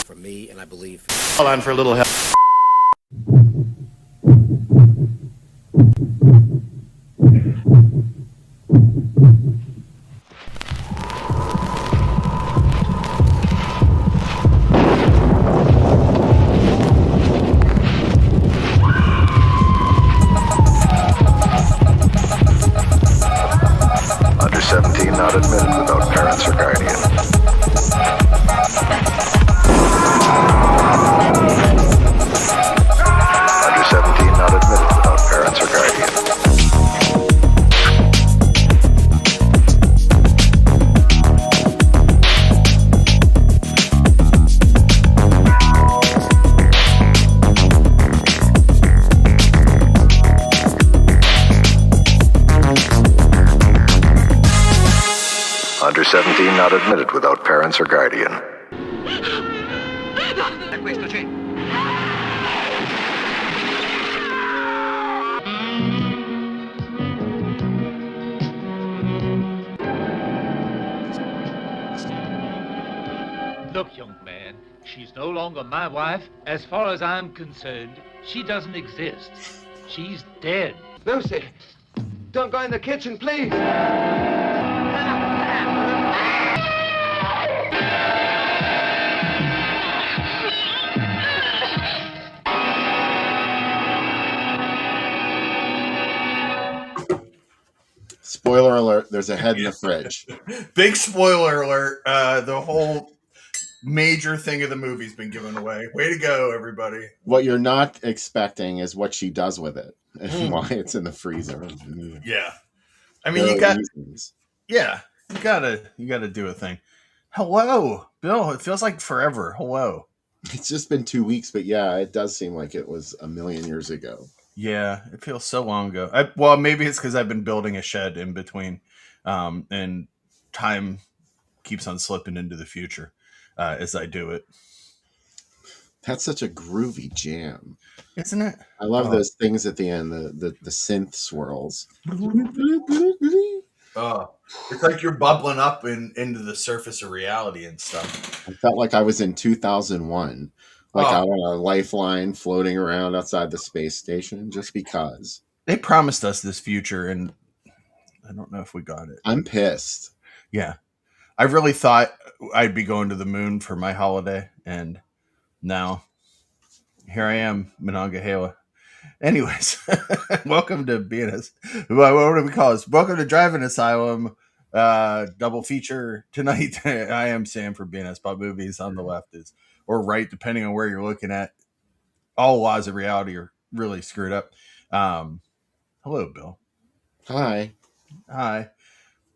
For me, and I believe. Hold on for a little help. Under 17 not admitted without parents or guardian. Under 17 not admitted without parents or guardian. Under 17 not admitted without parents or guardian. Questo c'è. Look, young man, she's no longer my wife. As far as I'm concerned, she doesn't exist. She's dead. Lucy, don't go in the kitchen, please. Spoiler alert, there's a head in the fridge. Big spoiler alert. The whole major thing of the movie's been given away. Way to go, everybody. What you're not expecting is what she does with it and why it's in the freezer. Yeah. I mean, you gotta do a thing. Hello, Bill. It feels like forever. Hello. It's just been 2 weeks, but yeah, it does seem like it was a million years ago. Yeah, it feels so long ago. Well, maybe it's because I've been building a shed in between, and time keeps on slipping into the future as I do it. That's such a groovy jam, isn't it? I love those things at the end, the synth swirls. Oh, it's like you're bubbling up into the surface of reality and stuff. I felt like I was in 2001. Like I on a lifeline floating around outside the space station just because. They promised us this future, and I don't know if we got it. I'm pissed. Yeah. I really thought I'd be going to the moon for my holiday, and now here I am, Monongahela. Anyways, welcome to BNS. What do we call this? Welcome to Driving Asylum. Double feature tonight. I am Sam for BNS Pop Movies. On the left is, or right, depending on where you're looking at. all laws of reality are really screwed up. Hello, Bill. Hi. Hi.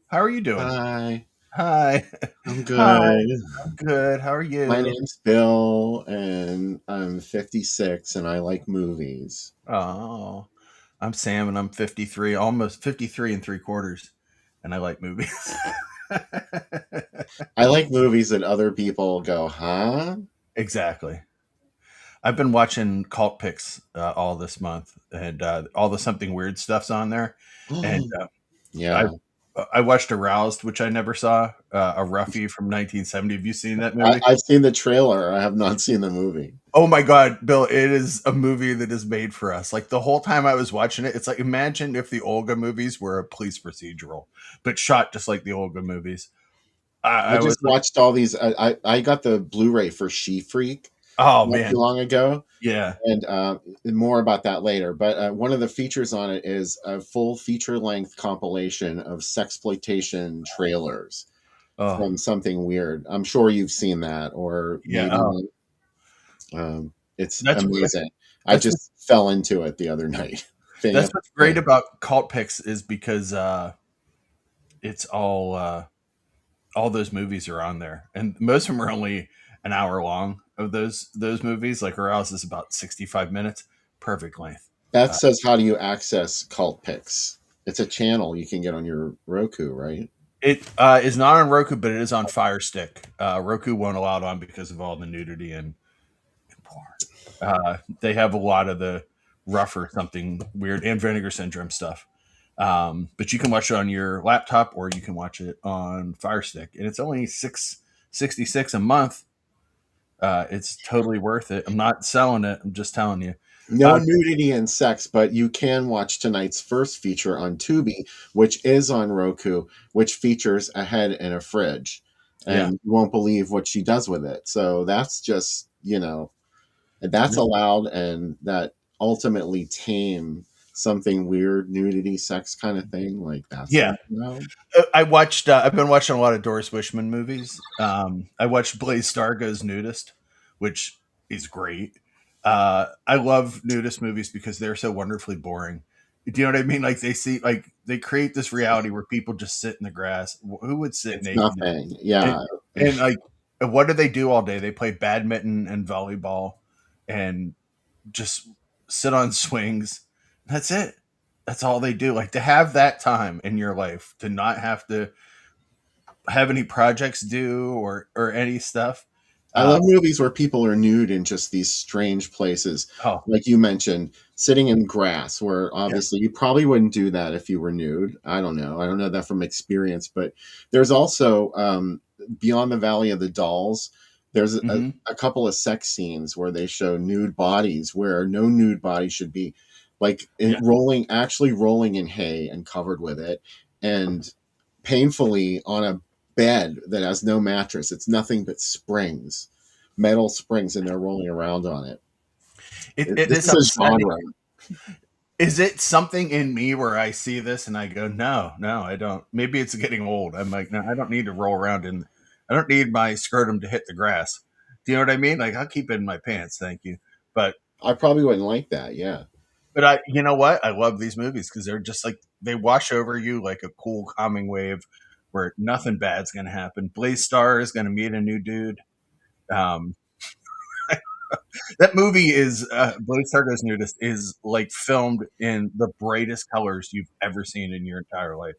How are you doing? Hi. Hi. I'm Hi. good. I'm good. How are My you? name's Bill, and I'm 56, and I like movies. Oh, I'm Sam, and I'm 53, almost 53 and 3/4, and I like movies. I like movies that other people go, huh? Exactly. I've been watching cult picks all this month, and all the something weird stuff's on there. And I Yeah. I watched Aroused, which I never saw. A roughie from 1970. Have you seen that movie? I've seen the trailer. I have not seen the movie. Oh my God, Bill! It is a movie that is made for us. Like the whole time I was watching it, it's like imagine if the Olga movies were a police procedural, but shot just like the Olga movies. I I was just like, watched all these. I got the Blu-ray for She Freak oh not too man, long ago, yeah. and more about that later. But one of the features on it is a full feature-length compilation of sexploitation trailers Oh from Something Weird. I'm sure you've seen that, or yeah. maybe Oh, it's that's amazing. I that's just fell into it the other night. Staying that's up what's great late. about cult picks is because it's all those movies are on there, and most of them are only an hour long. Of those movies, like Aroused is about 65 minutes, perfect length. That Uh, says, how do you access Cult Picks? It's a channel you can get on your Roku, right? It is not on Roku, but it is on Fire Stick. Roku won't allow it on because of all the nudity and porn. They have a lot of the rougher something weird and Vinegar Syndrome stuff. But you can watch it on your laptop or you can watch it on Fire Stick, and it's only $6.66 a month. It's totally worth it. I'm not selling it. I'm just telling you. No Uh, nudity and sex, but you can watch tonight's first feature on Tubi, which is on Roku, which features a head and a fridge. yeah, And you won't believe what she does with it. So that's just, that's allowed, and that ultimately tame something weird, nudity, sex kind of thing. Like that's yeah. not allowed. I watched. I've been watching a lot of Doris Wishman movies. I watched Blaze Stargo's Nudist, which is great. I love nudist movies because they're so wonderfully boring. Do you know what I mean? Like they create this reality where people just sit in the grass. Who would sit It's naked? nothing. And, Yeah. and like, what do they do all day? They play badminton and volleyball, and just sit on swings. That's it. That's all they do. Like to have that time in your life to not have to have any projects due or any stuff. I Uh, love movies where people are nude in just these strange places. oh Like you mentioned, sitting in grass, where yeah, obviously you probably wouldn't do that if you were nude. I don't know. I don't know that from experience, but there's also Beyond the Valley of the Dolls. There's hmm a couple of sex scenes where they show nude bodies where no nude body should be, like yeah. actually rolling in hay and covered with it, and painfully on a bed that has no mattress. It's nothing but springs, metal springs, and they're rolling around on it. It This is is a upsetting. genre. Is it something in me where I see this and I go, no, no, I don't. Maybe it's getting old. I'm like, no, I don't need to roll around in. I don't need my scrotum to hit the grass. Do you know what I mean? Like I'll keep it in my pants, thank you. But I probably wouldn't like that. Yeah. you know what? I love these movies because they're just like they wash over you like a cool calming wave, where nothing bad's gonna happen. Blaze Star is gonna meet a new dude. Um, that movie is Blaze Star Goes Nudist is like filmed in the brightest colors you've ever seen in your entire life.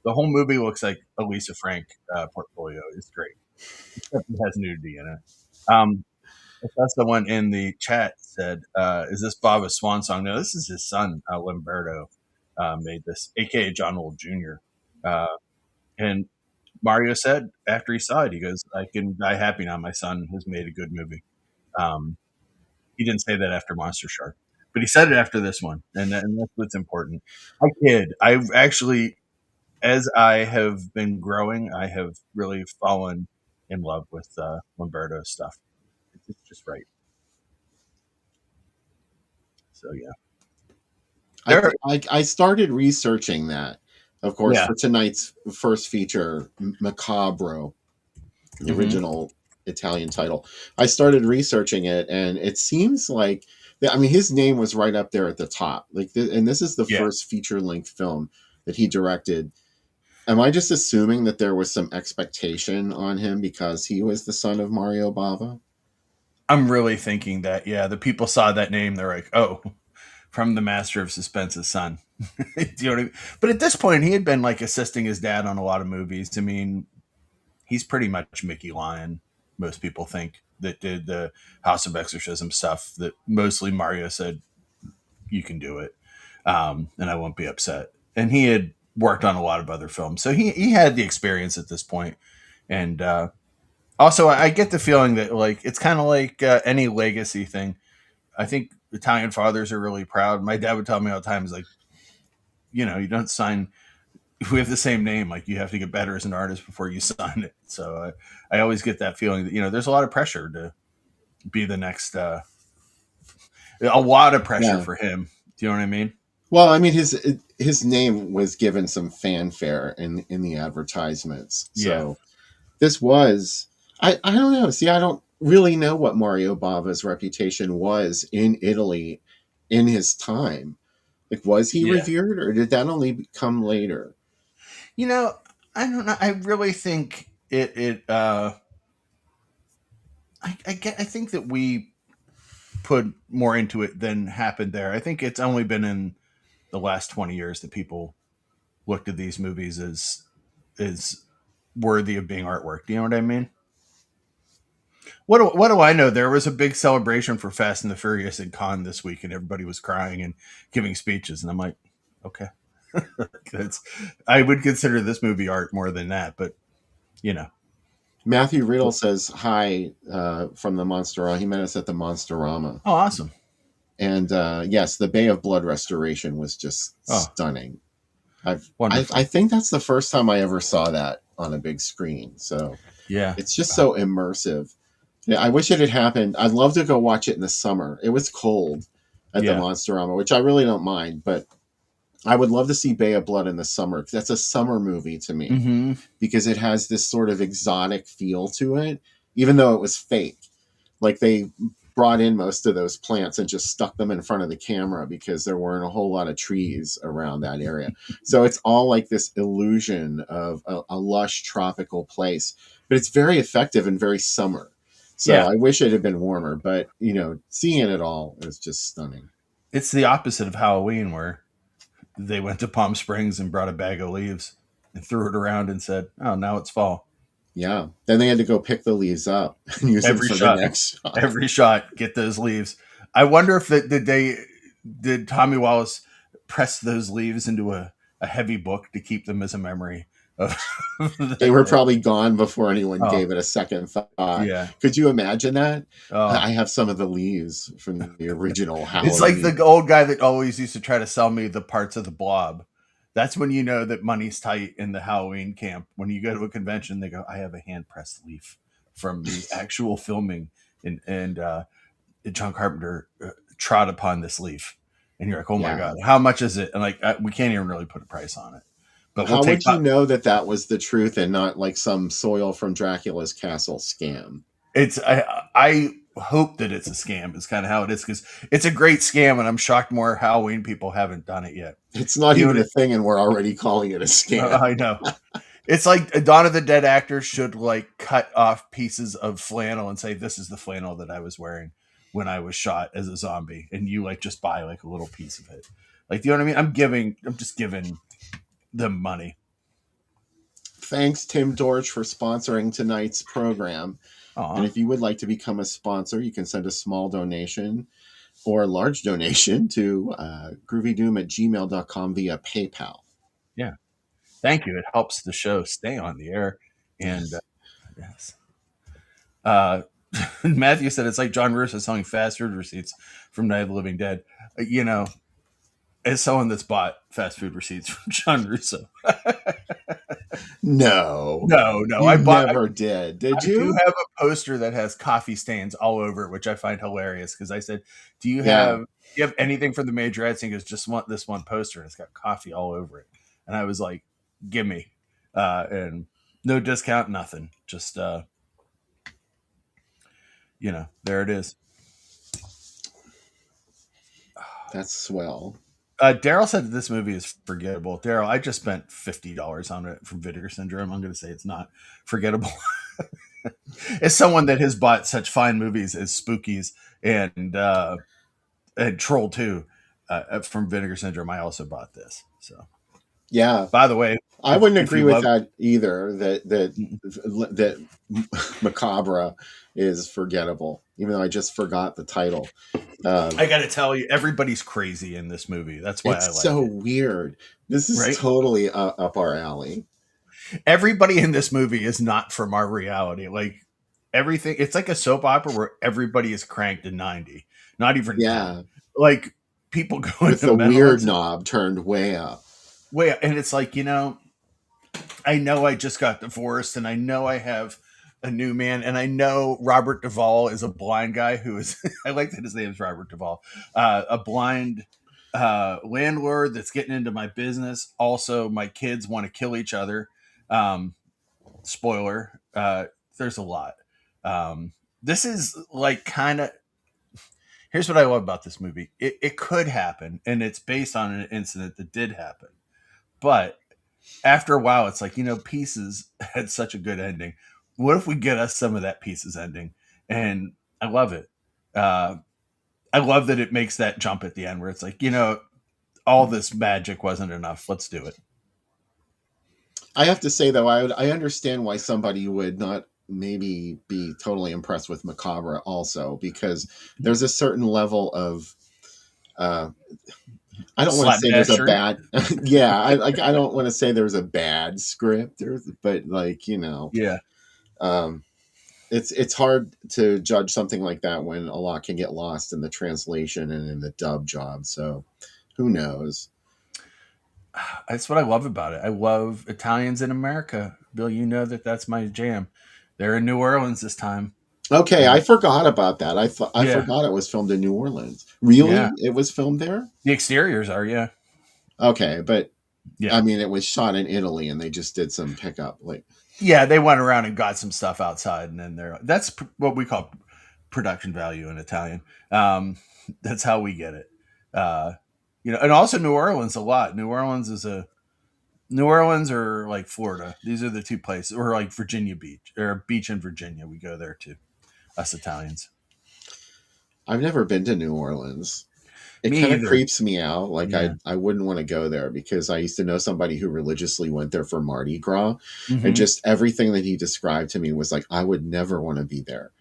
The whole movie looks like a Lisa Frank portfolio. It's great, except it has nudity in it. That's the one in the chat said, "Is this Bava's swan song?" No, this is his son, Lamberto, made this, aka John Old Jr. And Mario said after he saw it, he goes, "I can die happy now. My son has made a good movie." Um, he didn't say that after Monster Shark, but he said it after this one, and that's what's important. I kid. I've actually, as I have been growing, I have really fallen in love with Lamberto's stuff. It's just right. So yeah, there. I started researching that, of course, Yeah. for tonight's first feature, Macabre, the hmm original Italian title. I started researching it, and it seems like I mean, his name was right up there at the top. And this is the Yeah. first feature-length film that he directed. Am I just assuming that there was some expectation on him because he was the son of Mario Bava? I'm really thinking that, yeah, the people saw that name, they're like, oh, from the Master of Suspense's son. Do you know what I mean? But at this point, he had been like assisting his dad on a lot of movies. I mean, he's pretty much Mickey Lyon, most people think, that did the House of Exorcism stuff that mostly Mario said, you can do it. And I won't be upset. And he had worked on a lot of other films. So he had the experience at this point. And also, I get the feeling that like it's kind of like any legacy thing. I think Italian fathers are really proud. My dad would tell me all the time, is like, you know, you don't sign. We have the same name. Like you have to get better as an artist before you sign it. So I always get that feeling that, you know, there's a lot of pressure to be the next. A lot of pressure Yeah. for him. Do you know what I mean? Well, I mean, his name was given some fanfare in the advertisements. So this was, I don't know. See, I don't really know what Mario Bava's reputation was in Italy in his time. Like, was he Yeah. revered, or did that only come later? You know, I don't know. I really think I think that we put more into it than happened there. I think it's only been in the last 20 years that people looked at these movies as worthy of being artwork. Do you know what I mean? What do I know? There was a big celebration for Fast and the Furious at Cannes this week, and everybody was crying and giving speeches. And I'm like, okay, I would consider this movie art more than that, but you know. Matthew Riddle says hi from the Monsterama. He met us at the Monsterama. Oh, awesome. And yes, the Bay of Blood restoration was just stunning. I think that's the first time I ever saw that on a big screen. So yeah, it's just so immersive. Yeah, I wish it had happened. I'd love to go watch it in the summer. It was cold at the Monsterama, which I really don't mind, but I would love to see Bay of Blood in the summer, because that's a summer movie to me, because it has this sort of exotic feel to it, even though it was fake. Like they brought in most of those plants and just stuck them in front of the camera because there weren't a whole lot of trees around that area. So it's all like this illusion of a lush tropical place, but it's very effective and very summer. So I wish it had been warmer, but you know, seeing it all is just stunning. It's the opposite of Halloween, where they went to Palm Springs and brought a bag of leaves and threw it around and said, "Oh, now it's fall." Yeah. Then they had to go pick the leaves up and use them for the next shot. Every shot, get those leaves. I wonder if did Tommy Wallace press those leaves into a heavy book to keep them as a memory of they were probably gone before anyone gave it a second thought. Yeah. Could you imagine that? I have some of the leaves from the original Halloween. It's like the old guy that always used to try to sell me the parts of the Blob. That's when you know that money's tight in the Halloween camp. When you go to a convention, they go, "I have a hand pressed leaf from the actual filming," and John Carpenter trod upon this leaf, and you're like, "Oh my god, how much is it?" And like, we can't even really put a price on it. But how would you know that was the truth and not like some soil from Dracula's castle scam? It's I hope that it's a scam. Is kind of how it is, because it's a great scam, and I'm shocked more Halloween people haven't done it yet. It's not even a thing, and we're already calling it a scam. I know. It's like Dawn of the Dead actors should like cut off pieces of flannel and say, "This is the flannel that I was wearing when I was shot as a zombie," and you like just buy like a little piece of it. Like, do you know what I mean? I'm just giving them money. Thanks, Tim Dorch, for sponsoring tonight's program. Aww. And if you would like to become a sponsor, you can send a small donation or a large donation to groovydoom@gmail.com via PayPal. Yeah. Thank you. It helps the show stay on the air. And yes. Matthew said it's like John Russo selling fast food receipts from Night of the Living Dead. You know, as someone that's bought fast food receipts from John Russo. No. I never did. Did you? I do have a poster that has coffee stains all over it, which I find hilarious, because I said, "Do you have anything from the majorettes?" And he goes, "Just want this one poster," and it's got coffee all over it. And I was like, "Give me," and no discount, nothing. Just there it is. That's swell. Daryl said that this movie is forgettable. Daryl, I just spent $50 on it from Vinegar Syndrome. I'm going to say it's not forgettable. As someone that has bought such fine movies as Spookies and Troll 2 from Vinegar Syndrome, I also bought this. So, Yeah, by the way, I wouldn't if agree you with love, that either. That Macabre is forgettable, even though I just forgot the title. I got to tell you, everybody's crazy in this movie. That's why I It's like so it. weird. This is Right? totally up our alley. Everybody in this movie is not from our reality. Like everything, it's like a soap opera where everybody is cranked in 90, not even 10. Yeah, Like people go with into the mental weird institution. knob turned way up. Wait, and it's like, I know I just got divorced and I know I have a new man and I know Robert Duvall is a blind guy who is, I like that his name is Robert Duvall, a blind landlord that's getting into my business. Also, my kids want to kill each other. Spoiler, there's a lot. This is like kind of, here's what I love about this movie. It could happen and it's based on an incident that did happen. But after a while, it's like, Pieces had such a good ending. What if we get us some of that Pieces ending? And I love it. I love that it makes that jump at the end where it's like, all this magic wasn't enough. Let's do it. I have to say though, I understand why somebody would not maybe be totally impressed with Macabre also, because there's a certain level of I don't want to say there's a Slapdashery. bad yeah, I don't want to say there's a bad script, but Yeah. um it's hard to judge something like that when a lot can get lost in the translation and in the dub job. So who knows? That's what I love about it. I love Italians in America. Bill, that's my jam. They're in New Orleans this time. Okay, I And forgot about that. I yeah, forgot it was filmed in New Orleans. yeah. Really? It was filmed there? The exteriors are, yeah. Okay, but Yeah. I mean, it was shot in Italy, and they just did some pickup. Like, Yeah, they went around and got some stuff outside, and then that's what we call production value in Italian. That's how we get it. Uh, and also New Orleans a lot. New Orleans or like Florida. These are the two places, or like Virginia Beach or beach in Virginia. We go there too. Us Italians. I've never been to New Orleans. It Me kind of either. creeps me out. Like, Yeah. I wouldn't want to go there because I used to know somebody who religiously went there for Mardi Gras, and Mm-hmm. just everything that he described to me was like, I would never want to be there.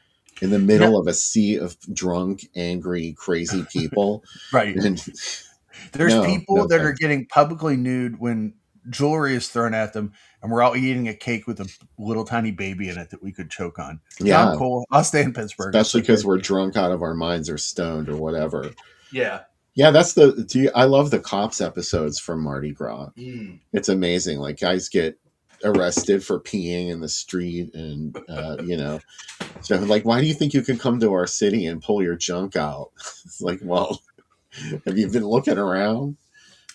In the Yeah. middle of a sea of drunk, angry, crazy people. Right. And There's no people that are thanks. getting publicly nude when jewelry is thrown at them, and we're all eating a cake with a little tiny baby in it that we could choke on. No, I'm Yeah, cool. I'll stay in Pittsburgh. It's especially because okay. we're drunk out of our minds or stoned or whatever. Yeah. Yeah, I love the cops episodes from Mardi Gras. It's amazing. Like, guys get arrested for peeing in the street, and so like, why do you think you can come to our city and pull your junk out? It's like, well, have you been looking around?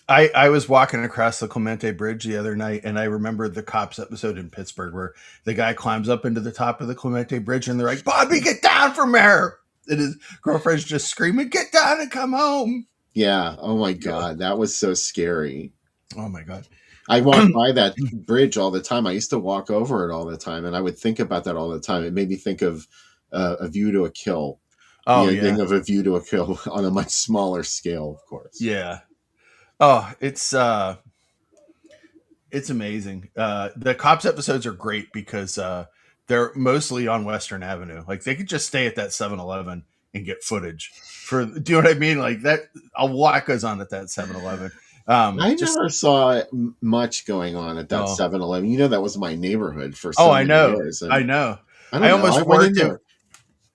I was walking across the Clemente Bridge the other night, and I remember the cops episode in Pittsburgh where the guy climbs up into the top of the Clemente Bridge, and they're like, "Bobby, get down from there!" And his girlfriend's just screaming, "Get down and come home!" Yeah. Oh my Yeah. God, that was so scary. Oh my god. I walk by that bridge all the time. I used to walk over it all the time, and I would think about that all the time. It made me think of A View to a Kill. The Oh ending yeah. of A View to a Kill on a much smaller scale, of course. Yeah. Oh, it's amazing. The cops episodes are great because they're mostly on Western Avenue. Like they could just stay at that 7-Eleven and get footage for. Do you know what I mean? Like that, a lot goes on at that 7-Eleven. I Just never saw much going on at that oh, 7-Eleven. That was my neighborhood for oh, so I many know, years. I And know. I I don't know. I almost went in worked it. there.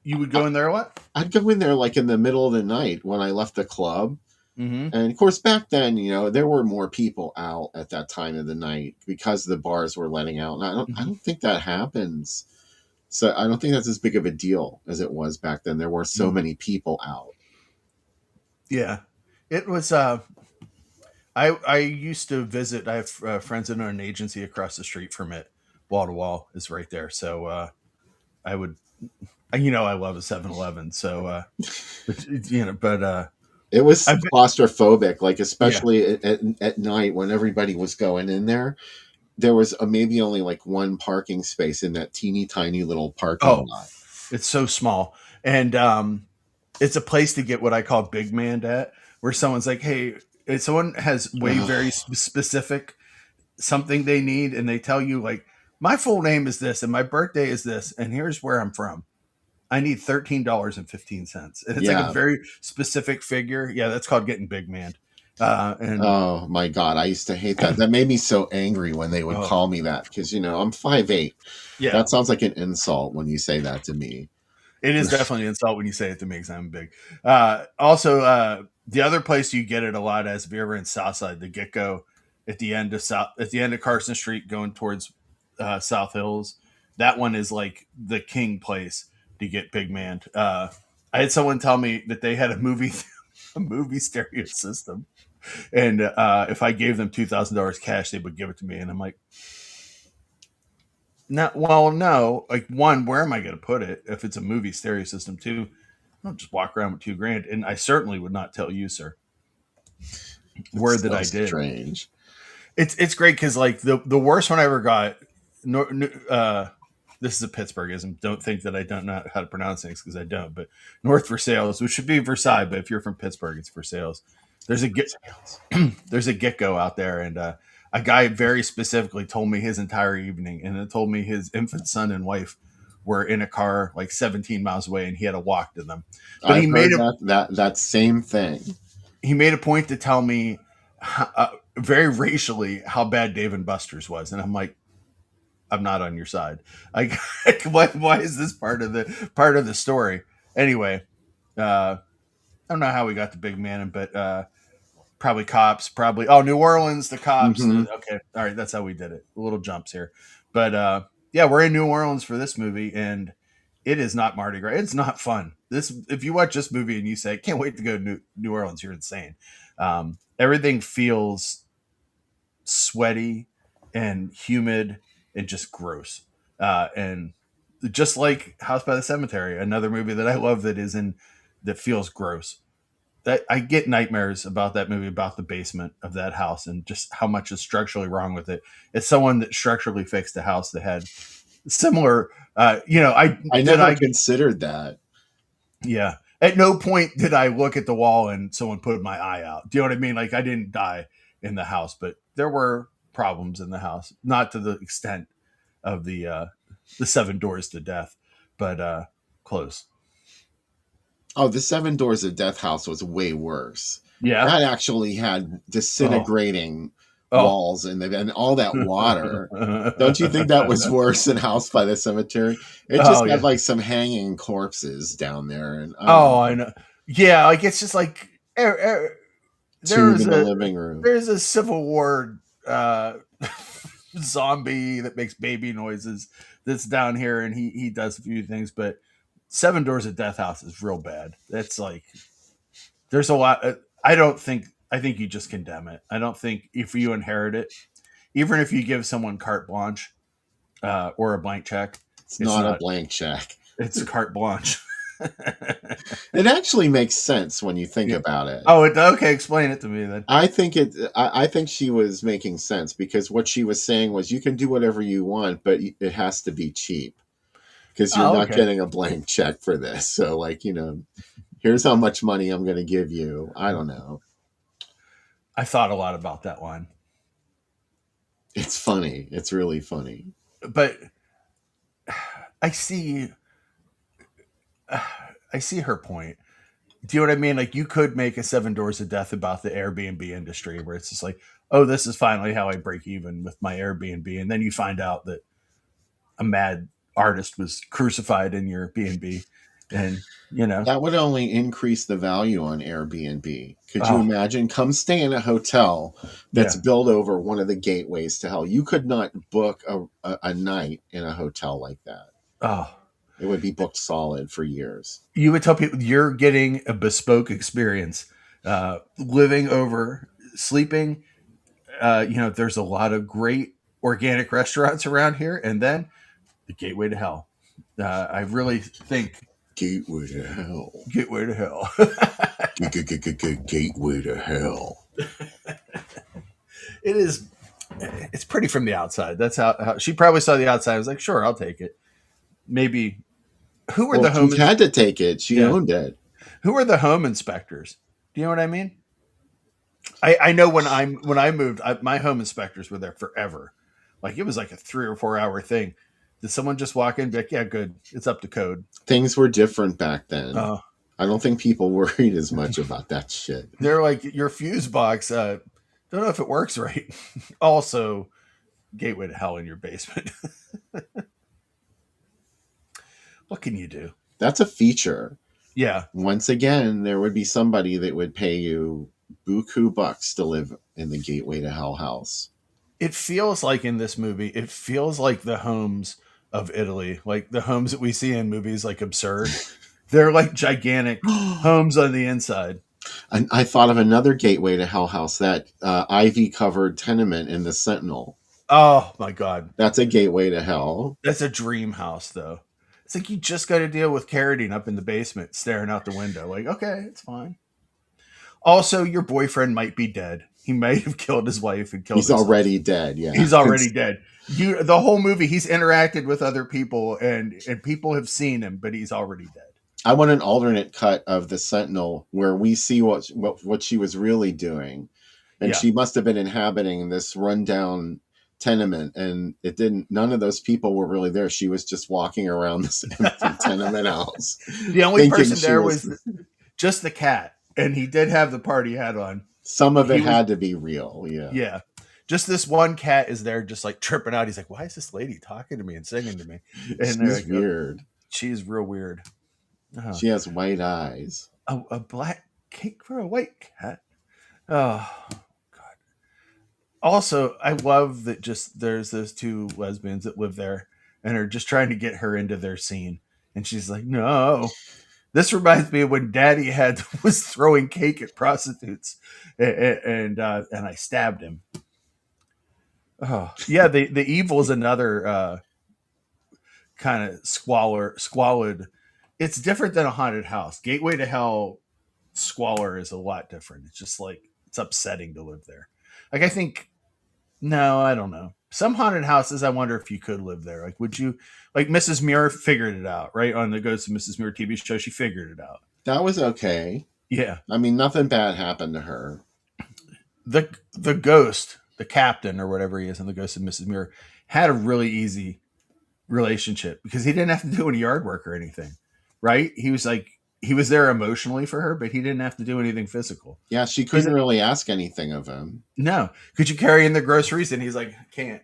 You would I, go in there. What? I'd go in there like in the middle of the night when I left the club. Mm-hmm. And of course, back then, there were more people out at that time of the night because the bars were letting out. And I Mm-hmm. don't think that happens. So I don't think that's as big of a deal as it was back then. There were so Mm. many people out. Yeah, it was. I used to visit. I have friends in an agency across the street from it. Wall to wall is right there. So I would. I love a 7-Eleven. So but It was I've claustrophobic, like yeah. especially at night when everybody was going in there. There was maybe only like one parking space in that teeny tiny little parking Oh, lot. it's so small, and it's a place to get what I call big man at, where someone's like, hey, if someone has way very Ugh, specific something they need, and they tell you like, my full name is this, and my birthday is this, and here's where I'm from. I need $13.15, and it's like a yeah. very specific figure. Yeah, that's called getting big man. And Oh my god, I used to hate that. That made me so angry when they would oh call me that because I'm 5'8". yeah, That sounds like an insult when you say that to me. it is definitely an insult when you say it to me because I'm big. Also, the other place you get it a lot as if you're ever in Southside, the Get Go at the end of Carson Street, going towards South Hills. That one is like the king place to get big man. I had someone tell me that they had a movie a movie stereo system, and if I gave them $2,000 cash, they would give it to me, and I'm like, no, well, no. Like, one, where am I going to put it if it's a movie stereo system? Two, I don't just walk around with $2,000, and I certainly would not tell you, sir. It's Word that so I did. strange. It's great because like the worst one I ever got. This is a Pittsburghism. Don't think that I don't know how to pronounce things because I don't. But North Versailles, which should be Versailles, but if you're from Pittsburgh, it's Versailles. There's a there's a get go out there, and a guy very specifically told me his entire evening, and it told me his infant son and wife were in a car like 17 miles away, and he had to walk to them. But I've heard that same thing. he made a point to tell me very racially how bad Dave and Buster's was, and I'm like, I'm not on your side. Like, why is this part of the story? Anyway, I don't know how we got the big man, but probably cops, probably New Orleans, the cops. Hmm. Okay, all right, that's how we did it. Little jumps here, but yeah, we're in New Orleans for this movie, and it is not Mardi Gras. It's not fun. If you watch this movie and you say, "Can't wait to go to New Orleans," you're insane. Everything feels sweaty and humid and just gross. And just like House by the Cemetery, another movie that I love that feels gross. That I get nightmares about that movie, about the basement of that house and just how much is structurally wrong with it. It's someone that structurally fixed a house that had similar, I never considered that. yeah. At no point did I look at the wall and someone put my eye out. Do you know what I mean? Like, I didn't die in the house, but there were problems in the house, not to the extent of the seven doors to death, but close. Oh, the Seven Doors of Death house was way worse. Yeah. That actually had Oh. disintegrating Oh. walls and all that water. Don't you think that was worse than House by the Cemetery? It just Oh had yeah. like some hanging corpses down there, and I don't Oh, know, I know. Yeah, like it's just like tomb there's in the a living room. there's a Civil War zombie that makes baby noises that's down here, and he does a few things, but Seven Doors of Death House is real bad. It's like there's a lot. I think you just condemn it. I don't think if you inherit it, even if you give someone carte blanche or a blank check, It's it's not a not. blank check. It's carte blanche. It actually makes sense when you think Yeah. about it. Oh, okay. Explain it to me then. I think she was making sense because what she was saying was you can do whatever you want, but it has to be cheap because you're Oh, not okay. getting a blank check for this. So, like, here's how much money I'm going to give you. I don't know. I thought a lot about that one, It's funny. It's really funny. but I see. I see her point. Do you know what I mean? Like, you could make a Seven Doors of Death about the Airbnb industry, where it's just like, oh, this is finally how I break even with my Airbnb, and then you find out that a mad artist was crucified in your B&B, and That would only increase the value on Airbnb. Could you oh imagine? Come stay in a hotel that's yeah, built over one of the gateways to hell. You could not book a night in a hotel like that. oh. It would be booked solid for years. You would tell people you're getting a bespoke experience, living over, sleeping. There's a lot of great organic restaurants around here, and then the gateway to hell. I really think Gateway to hell. Gateway to hell. Gateway to hell. It is. It's pretty from the outside. That's how she probably saw the outside. I was like, sure, I'll take it. Maybe. Who were the home? She had to take it. She owned it. Who are the home inspectors? Do you know what I mean? I know when I moved, my home inspectors were there forever. Like it was like a 3 or 4 hour thing. Did someone just walk in and be like, yeah, good. It's up to code. Things were different back then. I don't think people worried as much about that shit. They're like, your fuse box, don't know if it works right. Also, gateway to hell in your basement. What can you do? That's a feature. Yeah. Once again, there would be somebody that would pay you buku bucks to live in the gateway to hell house. It feels like in this movie, it feels like the homes of Italy, like the homes that we see in movies like Absurd. They're like gigantic homes on the inside. And I thought of another gateway to hell house, that ivy-covered tenement in the Sentinel. Oh, my God. That's a gateway to hell. That's a dream house, though. It's like you just got to deal with Carradine up in the basement staring out the window. Like, okay, it's fine. Also, your boyfriend might be dead. He might have killed his wife and killed He's already dead, yeah. He's already dead. The whole movie, he's interacted with other people, and people have seen him, but he's already dead. I want an alternate cut of the Sentinel where we see what she was really doing. And she must have been inhabiting this rundown tenement, and none of those people were really there. She was just walking around this empty tenement house. The only person there was just the cat, and he did have the party hat on. Some of it had to be real, yeah. Yeah. Just this one cat is there just like tripping out. He's like, why is this lady talking to me and singing to me? And she's like, weird. She's real weird. She has white eyes. A black cake for a white cat. Oh, God. Also, I love that there's those two lesbians that live there and are just trying to get her into their scene. And she's like, no. This reminds me of when Daddy was throwing cake at prostitutes and I stabbed him. Oh, yeah. The Evil is another kind of squalid. It's different than a haunted house. Gateway to Hell squalor is a lot different. It's just like, it's upsetting to live there. Like, I don't know. Some haunted houses, I wonder if you could live there. Like, would you, like Mrs. Muir figured it out, right? On the Ghost of Mrs. Muir TV show, she figured it out. That was okay. Yeah. I mean, nothing bad happened to her. The ghost, the captain or whatever he is in the Ghost of Mrs. Muir, had a really easy relationship because he didn't have to do any yard work or anything, right? He was there emotionally for her, but he didn't have to do anything physical. Yeah, she couldn't really ask anything of him. No. Could you carry in the groceries? And he's like, I can't.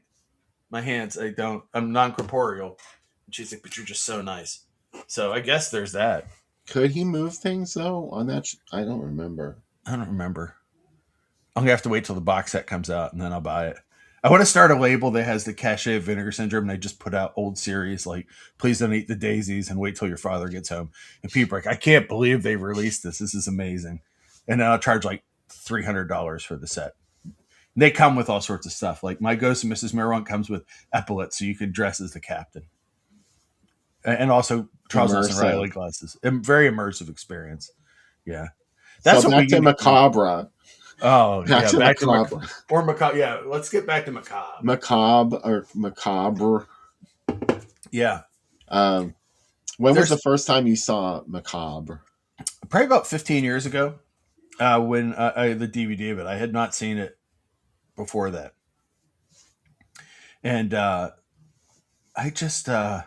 My hands, I'm non-corporeal. And she's like, but you're just so nice. So I guess there's that. Could he move things, though, on that? I don't remember. I don't remember. I'm going to have to wait till the box set comes out, and then I'll buy it. I want to start a label that has the cachet of Vinegar Syndrome, and I just put out old series like, please don't eat the daisies and wait till your father gets home. And people are like, I can't believe they released this. This is amazing. And then I'll charge like $300 for the set. And they come with all sorts of stuff. Like my Ghost of Mrs. Muir comes with epaulets, so you can dress as the captain. And also Charles Nelson Riley glasses. A very immersive experience. Yeah. That's so back to Macabre. Oh, back to Macabre. Or Macabre. Yeah, let's get back to Macabre. Macabre. Yeah. When was the first time you saw Macabre? Probably about 15 years ago when I had the DVD of it. I had not seen it before that. And I just... I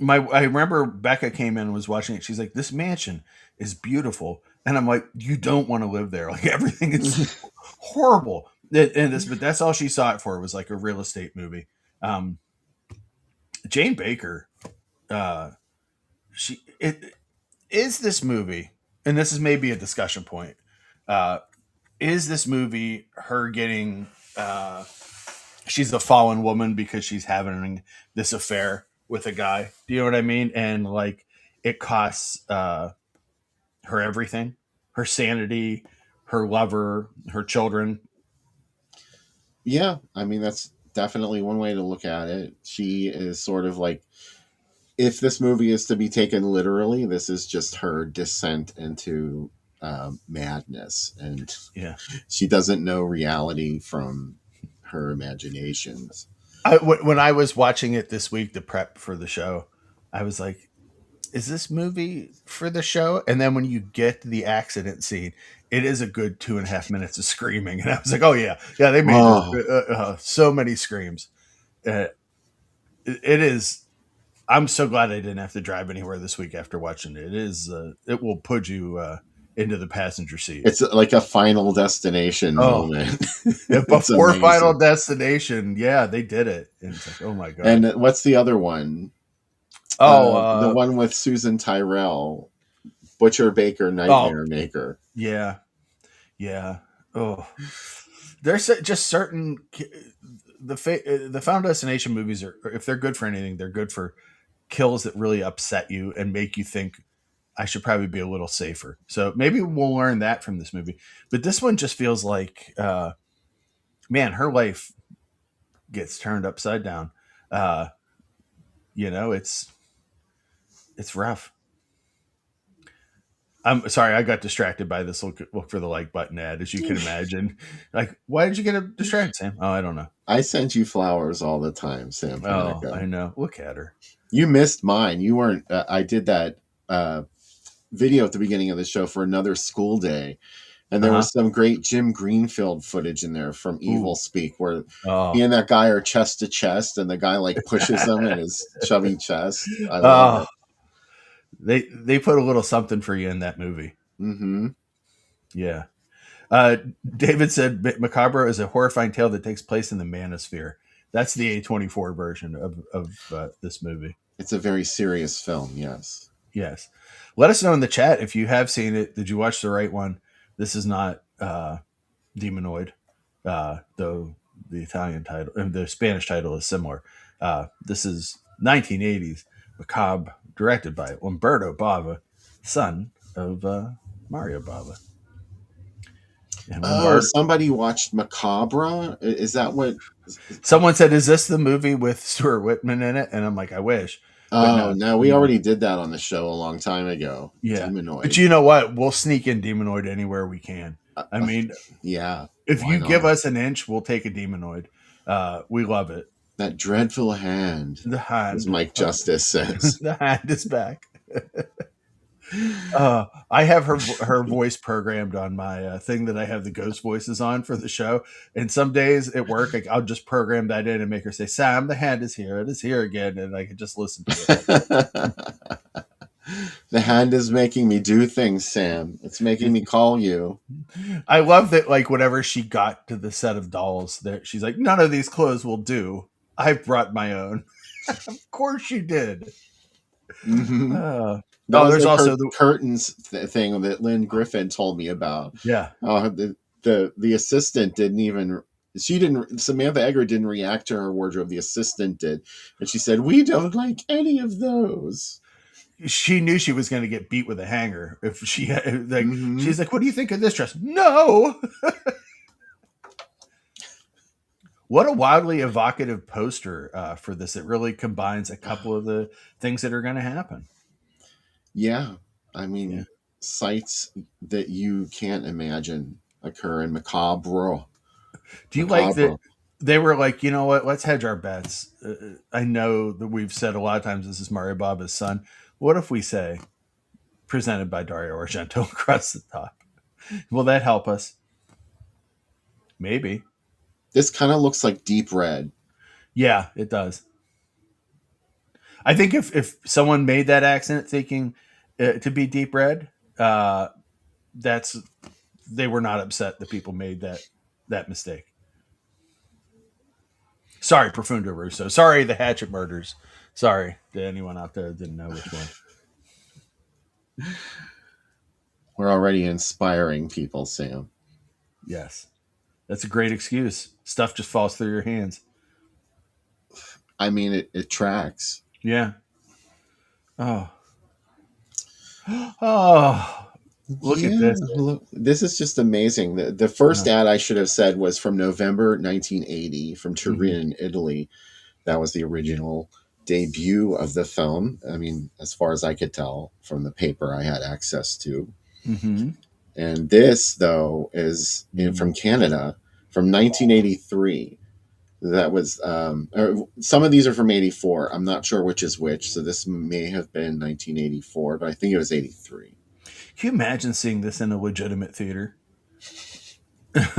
remember Becca came in and was watching it. She's like, this mansion is beautiful. And I'm like, you don't want to live there. Like everything is horrible. But that's all she saw it for, was like a real estate movie. Jane Baker, is this movie, and this is maybe a discussion point. Is this movie her getting, she's the fallen woman because she's having this affair with a guy? Do you know what I mean? And like, it costs, her everything, her sanity, her lover, her children. Yeah. I mean, that's definitely one way to look at it. She is sort of like if this movie is to be taken literally, this is just her descent into madness, and Yeah. she doesn't know reality from her imaginations. When I was watching it this week to prep for the show, I was like, is this movie for the show? And then when you get to the accident scene, it is a good 2.5 minutes of screaming. And I was like, oh, yeah. Yeah, they made Oh, so many screams. It is. I'm so glad I didn't have to drive anywhere this week after watching it. It is. It will put you into the passenger seat. it's like a Final Destination moment. It's Before Final amazing. Destination, yeah, they did it. And it's like, oh my god. And what's the other one? The one with Susan Tyrrell, Butcher Baker, Nightmare Maker. Yeah, yeah. Oh, there's just certain the Final Destination movies are, if they're good for anything, they're good for kills that really upset you and make you think I should probably be a little safer. So maybe we'll learn that from this movie. But this one just feels like, man, her life gets turned upside down. It's rough. I'm sorry, I got distracted by this look for the like button ad, as you can imagine. Like, why did you get distracted, Sam? Oh, I don't know. I send you flowers all the time, Sam Oh, Panica. I know. Look at her. You missed mine. You weren't. I did that video at the beginning of the show for another school day, and there was some great Jim Greenfield footage in there from Evil Speak, where he and that guy are chest to chest, and the guy like pushes him in his chubby chest. I love it. They put a little something for you in that movie. Mm-hmm. Yeah. David said Macabre is a horrifying tale that takes place in the manosphere. That's the A24 version of this movie. It's a very serious film, yes. Yes. Let us know in the chat if you have seen it. Did you watch the right one? This is not Demonoid, though the Italian title and the Spanish title is similar. This is 1980s Macabre, directed by Lamberto Bava, son of Mario Bava. And somebody watched Macabre? Is that what? Someone said, is this the movie with Stuart Whitman in it? And I'm like, I wish. Oh, no, we already did that on the show a long time ago. Yeah. Demonoid. But you know what? We'll sneak in Demonoid anywhere we can. I mean, yeah. If you give us an inch, we'll take a Demonoid. We love it. That dreadful hand. The hand. As Mike Justice says. The hand is back. I have her voice programmed on my thing that I have the ghost voices on for the show. And some days at work, I'll just program that in and make her say, Sam, the hand is here. It is here again. And I can just listen to it. The hand is making me do things, Sam. It's making me call you. I love that, like, whenever she got to the set of dolls, that she's like, none of these clothes will do. I brought my own. Of course you did. Mm-hmm. There's also the curtains thing that Lynn Griffin told me about. Yeah. The assistant Samantha Egger didn't react to her wardrobe. The assistant did. And she said, we don't like any of those. She knew she was going to get beat with a hanger if she she's like, what do you think of this dress? No. What a wildly evocative poster for this. It really combines a couple of the things that are going to happen. Yeah. I mean, sights that you can't imagine occur in Macabre. Do you like that? They were like, you know what? Let's hedge our bets. I know that we've said a lot of times this is Mario Bava's son. What if we say presented by Dario Argento across the top? Will that help us? Maybe. This kind of looks like Deep Red. Yeah, it does. I think if someone made that accent thinking to be Deep Red, they were not upset that people made that mistake. Sorry, Profundo Russo. Sorry, the Hatchet Murders. Sorry to anyone out there that didn't know which one. We're already inspiring people, Sam. Yes. That's a great excuse. Stuff just falls through your hands. I mean, it tracks. Yeah. Oh. Oh. Look at this. Look, this is just amazing. The first ad I should have said was from November 1980 from Turin, Italy. That was the original debut of the film. I mean, as far as I could tell from the paper I had access to. Mm-hmm. And this, though, is from Canada from 1983. That was some of these are from 84. I'm not sure which is which. So this may have been 1984, but I think it was 83. Can you imagine seeing this in a legitimate theater?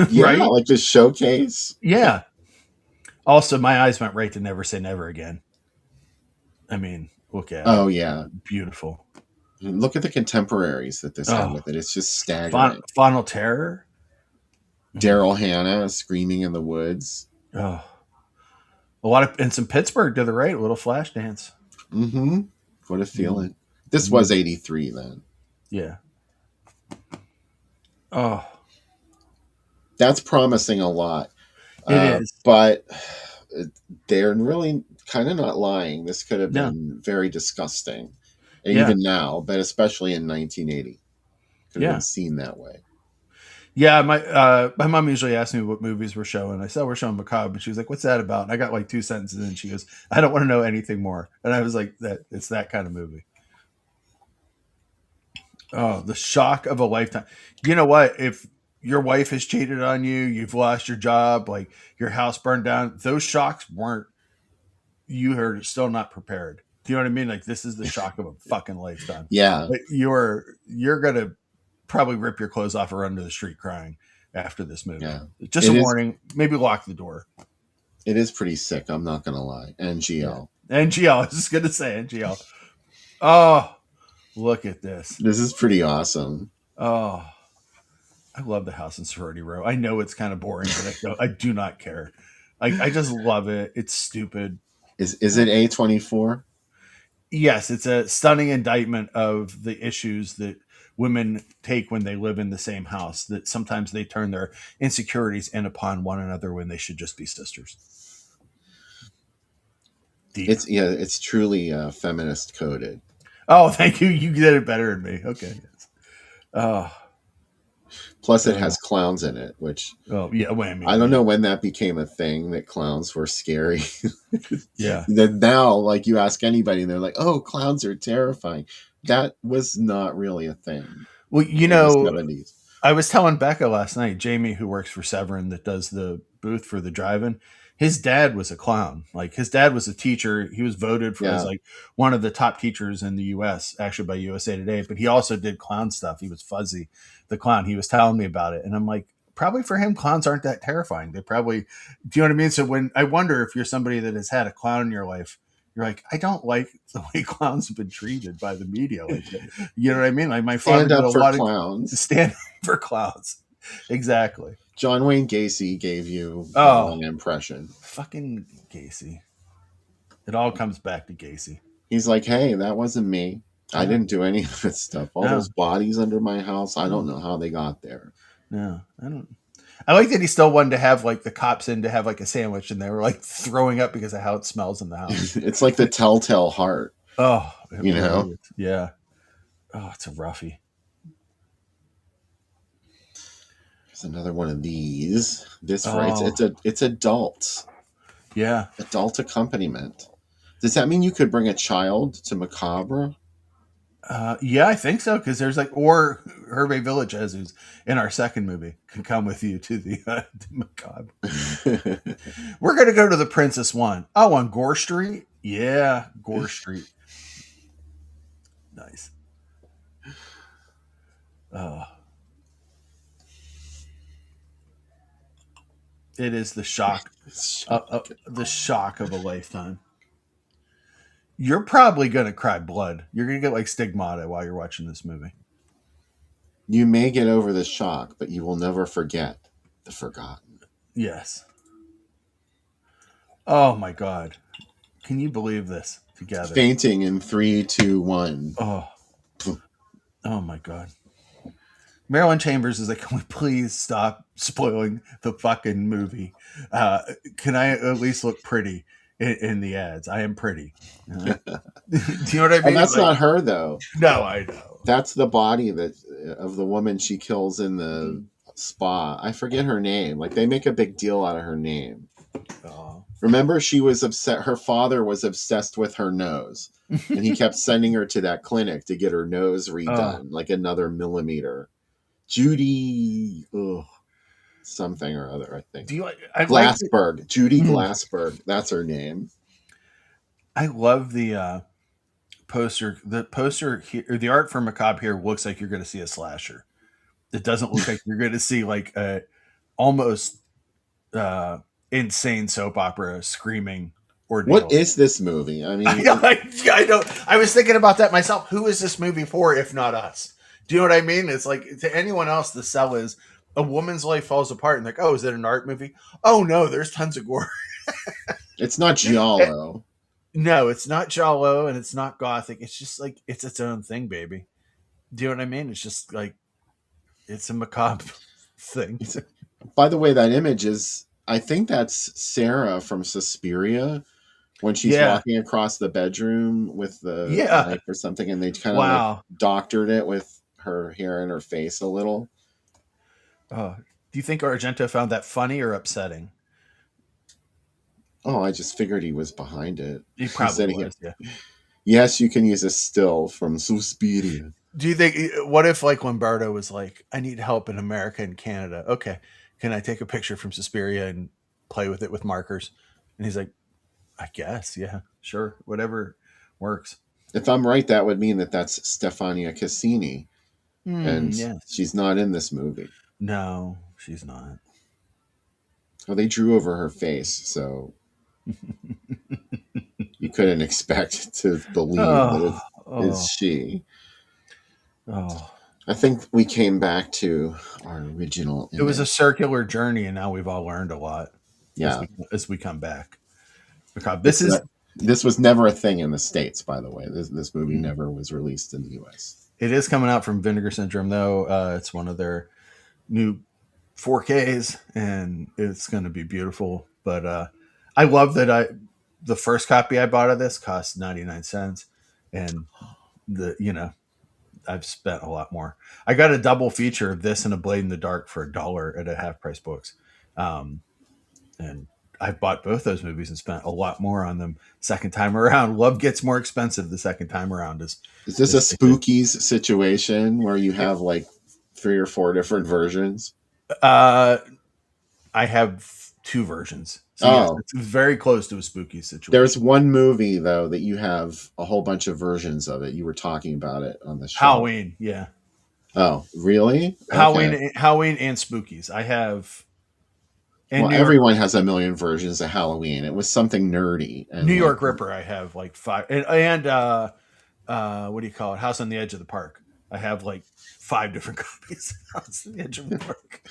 Yeah, Right? like the showcase. Yeah. Also, my eyes went right to Never Say Never Again. I mean, look at Oh, it. yeah. Beautiful. Look at the contemporaries that this had with it. It's just staggering. Final Terror. Daryl Hannah screaming in the woods. Oh. A lot of, and some Pittsburgh to the right, a little flash dance. Mm-hmm. What a feeling. This was 83 then. Yeah. Oh. That's promising a lot. It is. But they're really kind of not lying. This could have been very disgusting. Even now, but especially in 1980. Could have been seen that way. Yeah, my mom usually asks me what movies we're showing. I said, we're showing Macabre. And she was like, what's that about? And I got like 2 sentences and she goes, I don't want to know anything more. And I was like, it's that kind of movie. Oh, the shock of a lifetime. You know what? If your wife has cheated on you, you've lost your job, like your house burned down, those shocks you are still not prepared. Do you know what I mean? Like, this is the shock of a fucking lifetime. Yeah. But you're going to probably rip your clothes off or run to the street crying after this movie. Yeah. Just a warning. Maybe lock the door. It is pretty sick. I'm not going to lie. NGL. Yeah. NGL. I was just going to say NGL. Oh, look at this. This is pretty awesome. Oh, I love the House and Sorority Row. I know it's kind of boring, but I do not care. I just love it. It's stupid. Is it A24? Yes, it's a stunning indictment of the issues that women take when they live in the same house, that sometimes they turn their insecurities in upon one another when they should just be sisters. Deep. It's truly feminist coded. Oh, thank you. You did it better than me. Okay. Plus, it has clowns in it, which I don't know when that became a thing that clowns were scary. Yeah. That now, like, you ask anybody, and they're like, "Oh, clowns are terrifying." That was not really a thing. Well, you know, I was telling Becca last night, Jamie, who works for Severin, that does the booth for the drive-in, his dad was a clown. Like, his dad was a teacher. He was voted for as like one of the top teachers in the U.S., actually by USA Today. But he also did clown stuff. He was Fuzzy, the clown. He was telling me about it, and I'm like, probably for him, clowns aren't that terrifying. They probably, do you know what I mean? So when I wonder if you're somebody that has had a clown in your life, you're like, I don't like the way clowns have been treated by the media. Like, you know what I mean? Like, my father stand up for clowns. Stand up for clowns. Exactly. John Wayne Gacy gave you an impression. Fucking Gacy. It all comes back to Gacy. He's like, hey, that wasn't me. I didn't do any of this stuff. All those bodies under my house, I don't know how they got there. No, I don't. I like that he still wanted to have like the cops in to have like a sandwich, and they were like throwing up because of how it smells in the house. It's like the telltale heart. Oh, you know? Yeah. Oh, it's a roughie. There's another one of these. This writes it's adults. Yeah. Adult accompaniment. Does that mean you could bring a child to Macabre? Yeah, I think so, because there's like, or Hervé Villagez, who's in our second movie, can come with you to the to Macabre. We're going to go to the Princess one. Oh, on Gore Street? Yeah, Gore Street. Nice. It is the shock. The shock of a lifetime. You're probably going to cry blood. You're going to get like stigmata while you're watching this movie. You may get over the shock, but you will never forget the forgotten. Yes. Oh my God. Can you believe this together? Fainting in 3, 2, 1. Oh my God. Marilyn Chambers is like, can we please stop spoiling the fucking movie? Can I at least look pretty in the ads? I am pretty. Do you know what I mean? And that's not her, though. No, I know. That's the body of the woman she kills in the spa. I forget her name. Like, they make a big deal out of her name. Oh. Remember, she was upset. Her father was obsessed with her nose, and he kept sending her to that clinic to get her nose redone, like another millimeter. Judy, something or other, I think. Do you? Glassberg, Judy Glassberg. That's her name. I love the poster. The poster here, the art for Macabre here looks like you're going to see a slasher. It doesn't look like you're going to see like a almost insane soap opera screaming ordeal. What is this movie? I mean, I know. I was thinking about that myself. Who is this movie for, if not us? Do you know what I mean? It's like to anyone else, the sell is a woman's life falls apart, and like, oh, is it an art movie? Oh no, there's tons of gore. it's not giallo. No, it's not giallo, and it's not gothic. It's just like it's its own thing, baby. Do you know what I mean? It's just like it's a macabre thing. By the way, that image is, I think that's Sarah from Suspiria when she's walking across the bedroom with the knife or something, and they kind of like doctored it with her hair and her face a little. Do you think Argento found that funny or upsetting? Oh, I just figured he was behind it. He probably was, yeah. Yes, you can use a still from Suspiria. Do you think, what if like Lamberto was like, I need help in America and Canada. Okay. Can I take a picture from Suspiria and play with it with markers? And he's like, I guess, yeah, sure. Whatever works. If I'm right, that would mean that that's Stefania Cassini. And she's not in this movie. No, she's not. Well, they drew over her face, so you couldn't expect to believe that it's she. Oh, I think we came back to our original image. It was a circular journey, and now we've all learned a lot. Yeah, as we come back. Because this was never a thing in the States, by the way. This movie never was released in the U.S. It is coming out from Vinegar Syndrome, though. It's one of their new 4Ks, and it's going to be beautiful. But I love that the first copy I bought of this cost 99 cents, and I've spent a lot more. I got a double feature of this and A Blade in the Dark for $1 at a Half Price Books, and I bought both those movies and spent a lot more on them second time around. Love gets more expensive the second time around. Is this a Spookies situation where you have like 3 or 4 different versions? I have 2 versions. So yes, it's very close to a spooky situation. There's one movie though that you have a whole bunch of versions of it. You were talking about it on the show. Halloween, yeah. Oh, really? Okay. Halloween and Spookies. I have. Well, everyone has a million versions of Halloween. It was something nerdy. New York Ripper, I have like 5, and what do you call it? House on the Edge of the Park. I have like 5 different copies of House on the Edge of the Park.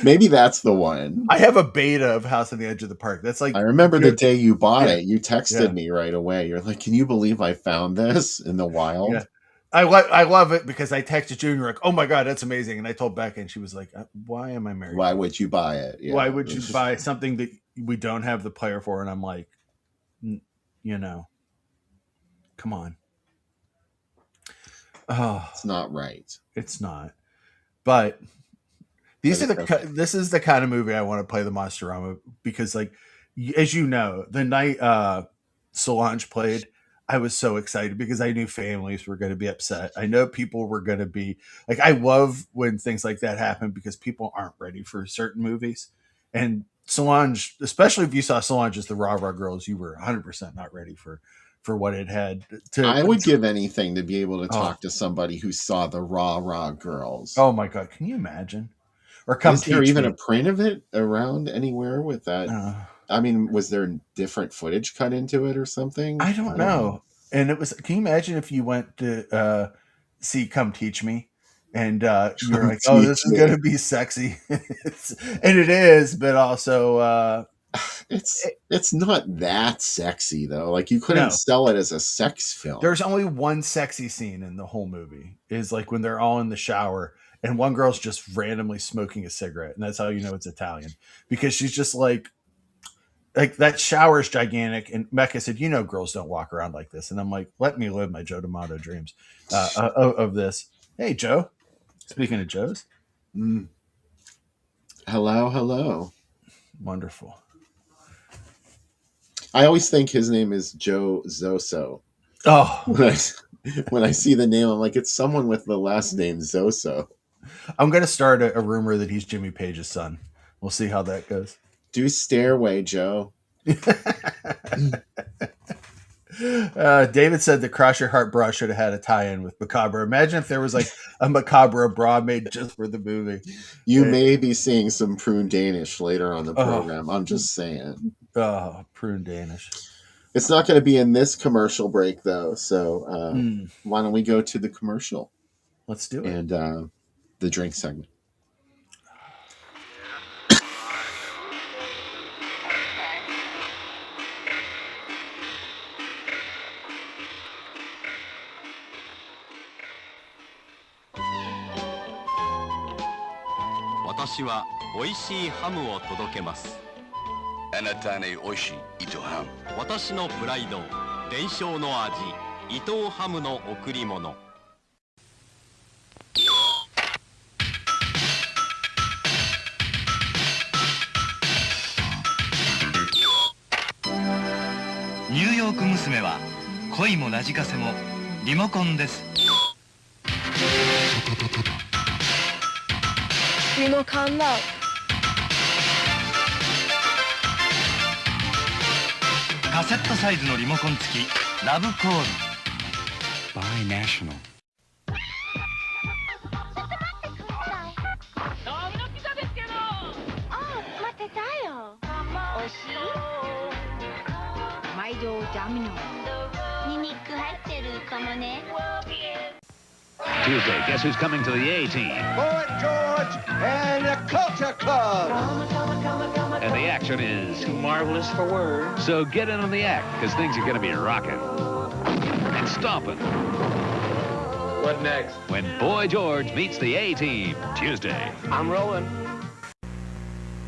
Maybe that's the one. I have a beta of House on the Edge of the Park. That's like, I remember the day you bought it. You texted me right away. You're like, "Can you believe I found this in the wild?" Yeah. I love it because I texted you and you're like, "Oh my god, that's amazing!" And I told Becca, and she was like, "Why am I married? Why would you buy it? Yeah. Why would you buy something that we don't have the player for?" And I'm like, come on. Oh, it's not right. It's not. But this is the kind of movie I want to play the Monsterama, because, like, as you know, the night Solange played, I was so excited because I knew families were going to be upset. I know people were going to be like, I love when things like that happen because people aren't ready for certain movies. And Solange, especially if you saw Solange as the Rah Rah Girls, you were 100% not ready for what it had to. I would give anything to be able to talk to somebody who saw the Rah Rah Girls. Oh my God. Can you imagine? Or is there even a print of it around anywhere with that? I mean, was there different footage cut into it or something? I don't know. And it was, can you imagine if you went to see Come Teach Me and you're like, oh, this is going to be sexy. And it is, but also it's not that sexy though. Like, you couldn't sell it as a sex film. There's only one sexy scene in the whole movie, is like when they're all in the shower and one girl's just randomly smoking a cigarette, and that's how you know it's Italian, because she's just like that shower's gigantic. And Mecca said, girls don't walk around like this. And I'm like, let me live my Joe D'Amato dreams of this. Hey, Joe. Speaking of Joes. Hello. Wonderful. I always think his name is Joe Zoso. Oh, When I see the name, I'm like, it's someone with the last name Zoso. I'm going to start a rumor that he's Jimmy Page's son. We'll see how that goes. Do Stairway, Joe. David said the Cross Your Heart bra should have had a tie-in with Macabre. Imagine if there was like a Macabre bra made just for the movie. You may be seeing some prune Danish later on the program. I'm just saying. Oh, prune Danish. It's not going to be in this commercial break, though. So why don't we go to the commercial? Let's do it. And the drink segment.あなたに美味しい糸ハム。私のプライド、伝承の味、伊藤ハムの贈り物。ニューヨーク娘は恋もラジカセもリモコンです。リモコンローカセットサイズのリモコン付きラブコール。バイナショナル。毎度ダミノニンニク入ってるかもね。 Tuesday, guess who's coming to the A-Team? Boy George and the Culture Club. And the action is Too marvelous for words. so get in on the act, because things are going to be rocking and stomping What next? when Boy George meets the A-Team. Tuesday. I'm rolling.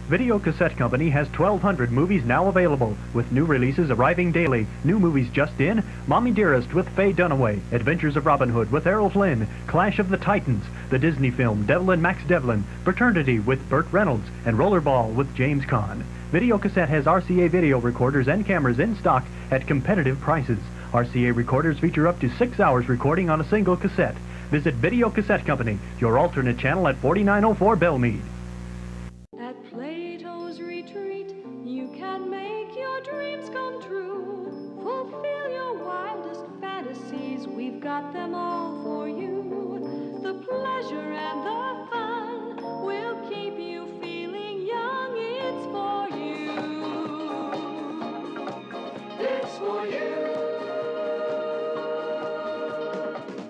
Video Cassette Company has 1,200 movies now available, with new releases arriving daily. New movies just in: Mommy Dearest with Faye Dunaway, Adventures of Robin Hood with Errol Flynn, Clash of the Titans, the Disney film Devil and Max Devlin, Fraternity with Burt Reynolds, and Rollerball with James Caan. Video Cassette has RCA video recorders and cameras in stock at competitive prices. RCA recorders feature up to 6 hours recording on a single cassette. Visit Video Cassette Company, your alternate channel at 4904 Belmead. At Plato's retreat, you can make your dreams come true. Fulfill your wildest fantasies, we've got them all for you. The pleasure and the fun will keep you feeling young. It's for you. It's for you.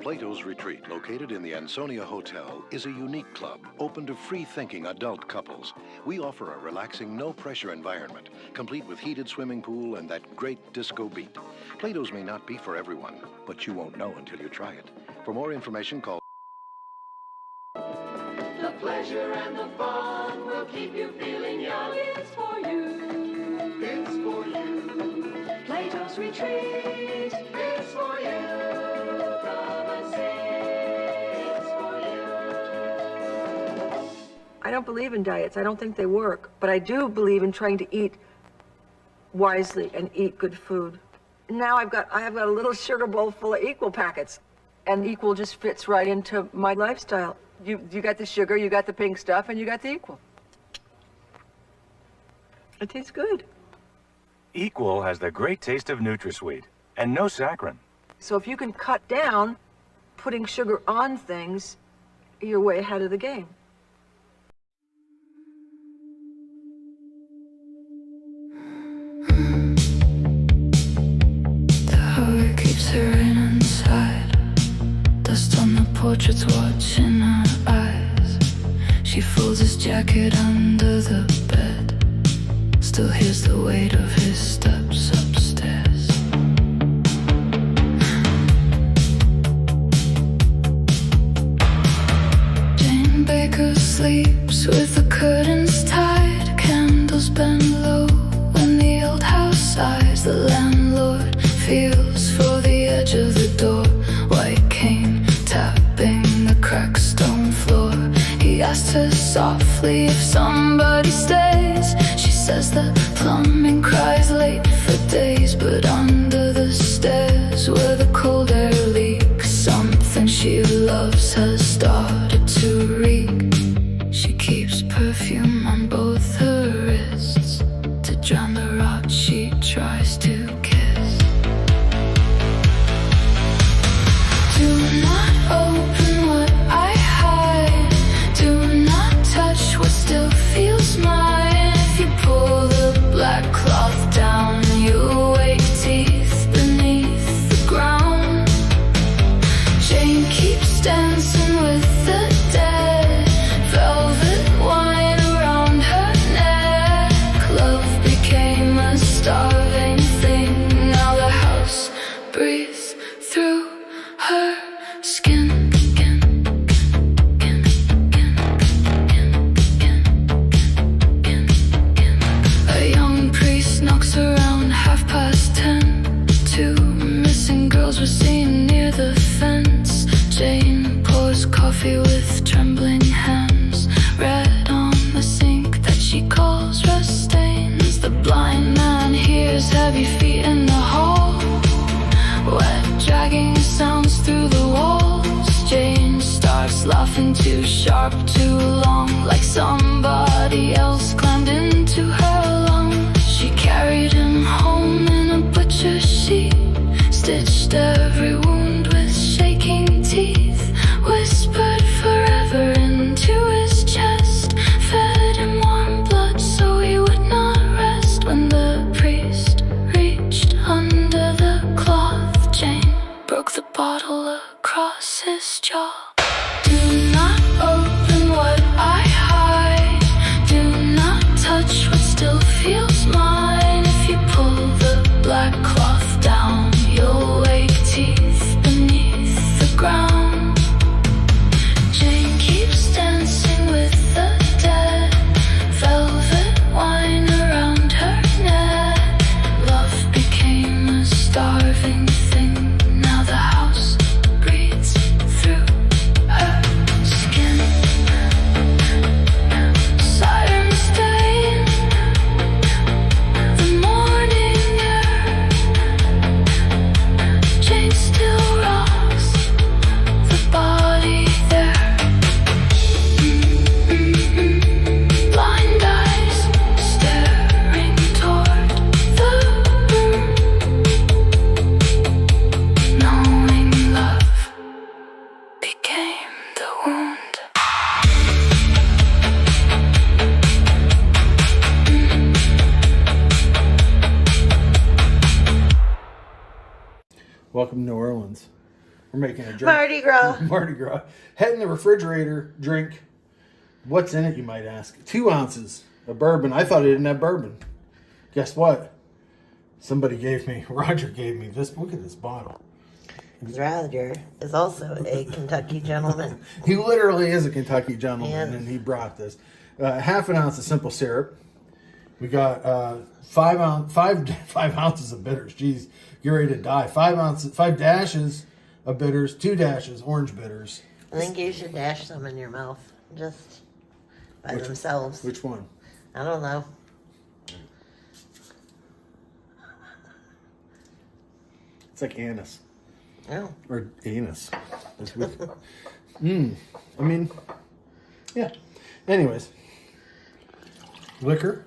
Plato's Retreat, located in the Ansonia Hotel, is a unique club open to free-thinking adult couples. We offer a relaxing, no-pressure environment, complete with heated swimming pool and that great disco beat. Plato's may not be for everyone, but you won't know until you try it. For more information, call... The pleasure and the fun will keep you feeling young. It's for you. It's for you. Plato's Retreat. It's for you. Come and see. It's for you. I don't believe in diets. I don't think they work. But I do believe in trying to eat wisely and eat good food. Now I have got a little sugar bowl full of Equal packets, and Equal just fits right into my lifestyle. You got the sugar, you got the pink stuff, and you got the Equal. It tastes good. Equal has the great taste of NutraSweet and no saccharin. So if you can cut down putting sugar on things, you're way ahead of the game. The heart keeps her in inside. Dust on the portraits watching her eyes. She folds his jacket under the bed. Still hears the weight of his steps upstairs. Jane Baker sleeps with the curtains tied. Candles bend low when the old house sighs. The landlord feels for the edge of the door. White cane tapping the cracked stone floor. He asked her softly if somebody stays. She says the plumbing cries late for days. But under the stairs where the cold air leaks, something she loves has started to reek. She keeps perfume on both her wrists to drown the rot she tries to kiss. Do not open what I hide. Do not touch what still feels mine. If you pull the black cloth down, you'll wake teeth beneath the ground. Jane keeps dancing with the dead, velvet wine around her neck. Love became a starving thing. Now the house breathes through her skin. A young priest knocks around 10:30. Two missing girls were seen near the fence. Jane pours coffee with trembling hands. Red on the sink that she calls rust stains. The blind man hears heavy feet in the hall. Wet dragging sounds through the walls. Jane starts laughing too sharp, too long, like somebody else climbed into her lungs. She carried him home in a butcher's sheet, stitched every wound with shaking teeth, whispered forever into his chest, fed him warm blood so he would not rest. When the priest reached under the cloth, Jane broke the bottle across his jaw. Do not open what I hide. Do not touch what still feels mine. If you pull the black cloth down, you'll wake teeth beneath the ground. Jane keeps dancing with the dead, velvet wine around her neck. Love became a starving thing. Now the house breathes through her skin. Sirens stain the morning air. Jane still rocks the body there. Blind eyes staring toward the room, knowing love became the wound. Welcome to New Orleans. We're making a drink. Mardi Gras. Mardi Gras. Head in the refrigerator, drink. What's in it, you might ask? 2 ounces of bourbon. I thought it didn't have bourbon. Guess what? Roger gave me this. Look at this bottle. Roger is also a Kentucky gentleman. He literally is a Kentucky gentleman, Yeah. and he brought this. Half an ounce of simple syrup. We got 5 ounces of bitters. Jeez, you're ready to die. 5 dashes of bitters, 2 dashes orange bitters. I think you should dash some in your mouth, just by themselves. Which one? I don't know. It's like anise. Oh. Or anus. I mean, yeah. Anyways. Liquor.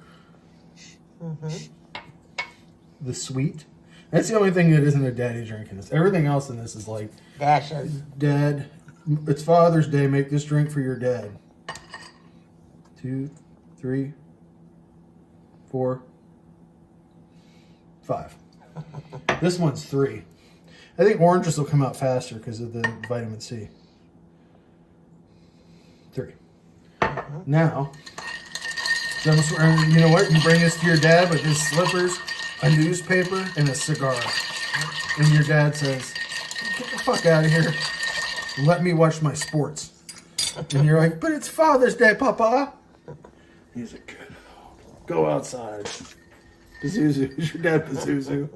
The sweet. That's the only thing that isn't a daddy drink in this. Everything else in this is like Dashes. Dad. It's Father's Day. Make this drink for your dad. 2, 3, 4, 5. This one's 3. I think oranges will come out faster because of the vitamin C. 3. Now, you know what? You bring this to your dad with his slippers, a newspaper, and a cigar. And your dad says, "Get the fuck out of here. Let me watch my sports." And you're like, "But it's Father's Day, Papa." He's like, "Good. Go outside." Pazuzu. Is your dad Pazuzu?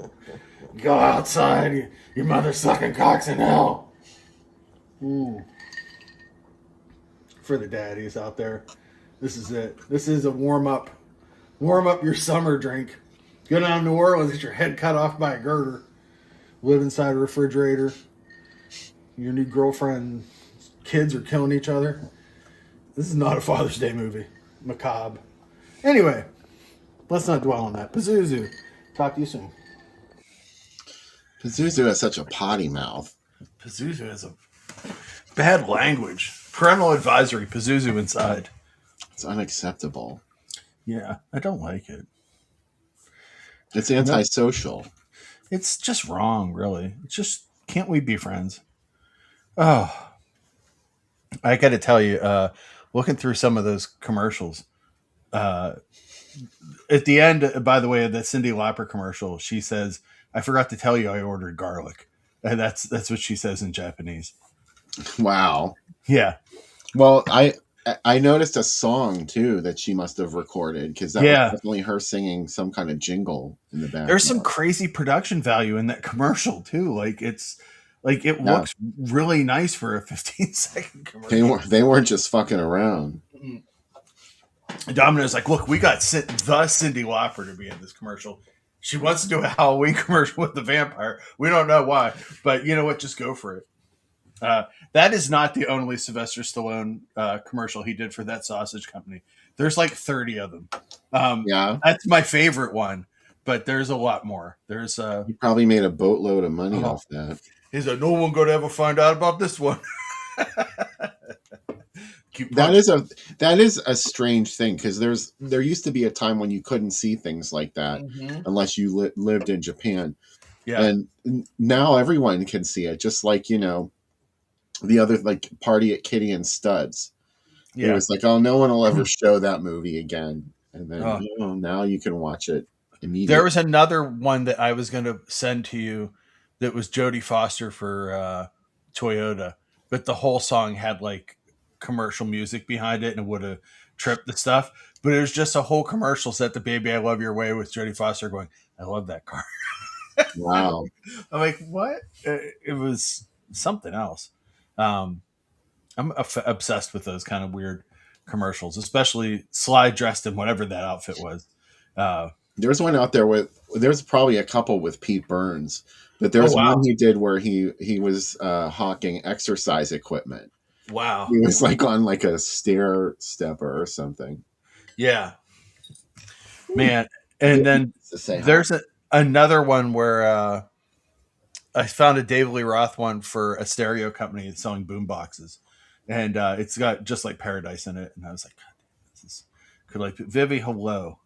Go outside. Your mother's sucking cocks in hell. For the daddies out there, this is it. This is a warm up your summer drink. Go down to New Orleans, get your head cut off by a girder, live inside a refrigerator. Your new girlfriend, kids are killing each other. This is not a Father's Day movie. Macabre. Anyway, let's not dwell on that. Pazuzu. Talk to you soon. Pazuzu has such a potty mouth. Pazuzu has a bad language. Parental advisory. Pazuzu inside. It's unacceptable. Yeah, I don't like it. It's antisocial. It's just wrong, really. It's just, can't we be friends? Oh, I got to tell you, looking through some of those commercials, at the end, by the way, of the Cyndi Lauper commercial, she says, "I forgot to tell you I ordered garlic." And that's what she says in Japanese. Wow. Yeah. Well, I noticed a song too that she must have recorded, because that was definitely her singing some kind of jingle in the background. There's some crazy production value in that commercial too. Like it looks really nice for a 15-second commercial. They weren't just fucking around. Domino's like, look, we got the Cyndi Lauper to be in this commercial. She wants to do a Halloween commercial with the vampire. We don't know why, but you know what? Just go for it. That is not the only Sylvester Stallone commercial he did for that sausage company. There's like 30 of them. That's my favorite one, but there's a lot more. There's he probably made a boatload of money off that. He's like, no one gonna ever find out about this one. That is a strange thing, because there used to be a time when you couldn't see things like that unless you lived in Japan. Yeah. And now everyone can see it, just like, the other, like, Party at Kitty and Studs. Yeah. It was like, oh, no one will ever show that movie again. And then now you can watch it immediately. There was another one that I was going to send to you that was Jodie Foster for Toyota, but the whole song had like commercial music behind it and it would have tripped the stuff. But it was just a whole commercial set to Baby I Love Your Way with Jodie Foster going, I love that car. Wow. I'm like, what? It was something else. I'm obsessed with those kind of weird commercials, especially Sly dressed in whatever that outfit was. There's one out there there's probably a couple with Pete Burns, but there's one he did where he was hawking exercise equipment. Wow. He was like on like a stair stepper or something. Yeah. Man. And then there's another one where I found a David Lee Roth one for a stereo company that's selling boom boxes. And it's got Just Like Paradise in it. And I was like, God, this is could like Vivi, hello.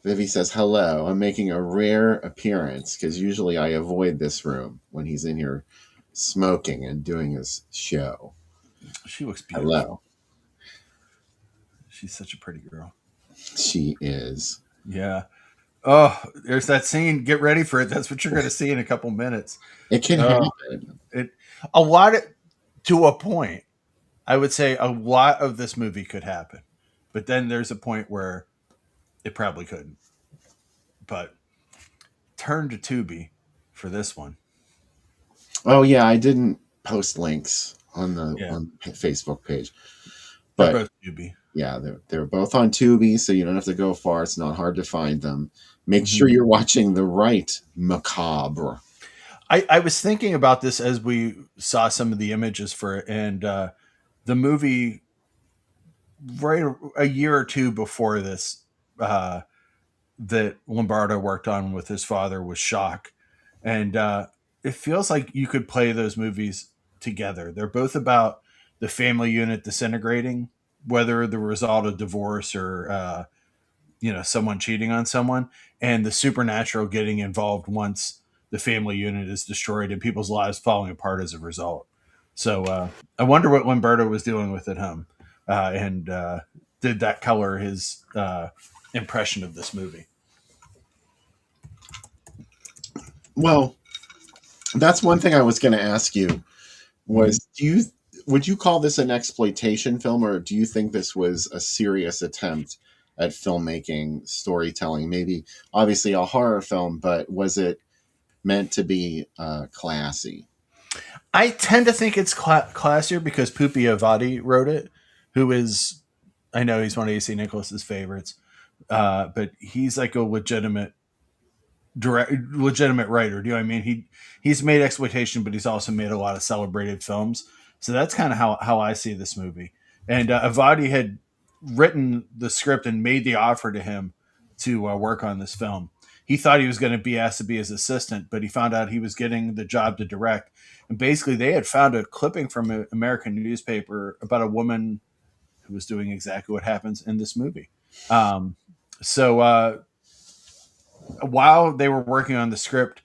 Vivi says, hello. I'm making a rare appearance because usually I avoid this room when he's in here smoking and doing his show. She looks beautiful. Hello. She's such a pretty girl. She is. Yeah. Oh, there's that scene. Get ready for it. That's what you're going to see in a couple minutes. It can happen. To a point. I would say a lot of this movie could happen. But then there's a point where it probably couldn't. But turn to Tubi for this one. Oh, yeah. I didn't post links on the Facebook page. But they're both Tubi. Yeah, they're both on Tubi, so you don't have to go far. It's not hard to find them. Make sure you're watching the right Macabre. I was thinking about this as we saw some of the images for it, and the movie right a year or two before this that Lombardo worked on with his father was Shock. And it feels like you could play those movies together. They're both about the family unit disintegrating, whether the result of divorce or, someone cheating on someone, and the supernatural getting involved once the family unit is destroyed and people's lives falling apart as a result. So I wonder what Lamberto was dealing with at home. And did that color his impression of this movie? Well, that's one thing I was going to ask you was, would you call this an exploitation film, or do you think this was a serious attempt at filmmaking, storytelling? Maybe obviously a horror film, but was it meant to be classy? I tend to think it's classier because Pupi Avati wrote it, who is, I know he's one of AC Nicholas's favorites, but he's like a legitimate legitimate writer. Do you know what I mean? He's made exploitation, but he's also made a lot of celebrated films. So that's kind of how I see this movie. And Avadi had written the script and made the offer to him to work on this film. He thought he was going to be asked to be his assistant, but he found out he was getting the job to direct. And basically, they had found a clipping from an American newspaper about a woman who was doing exactly what happens in this movie. So while they were working on the script,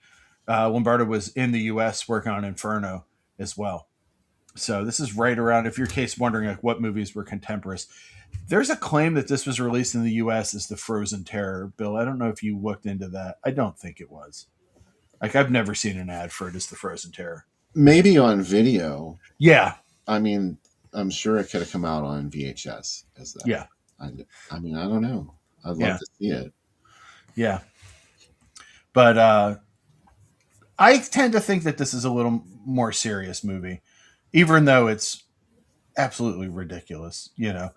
Lamberto was in the U.S. working on Inferno as well. So this is right around, if you're case wondering like what movies were contemporaries. There's a claim that this was released in the U.S. as the Frozen Terror. Bill, I don't know if you looked into that. I don't think it was. Like, I've never seen an ad for it as the Frozen Terror. Maybe on video. Yeah. I mean, I'm sure it could have come out on VHS as that. Yeah. I mean, I don't know. I'd love to see it. Yeah. But I tend to think that this is a little more serious movie, even though it's absolutely ridiculous, you know.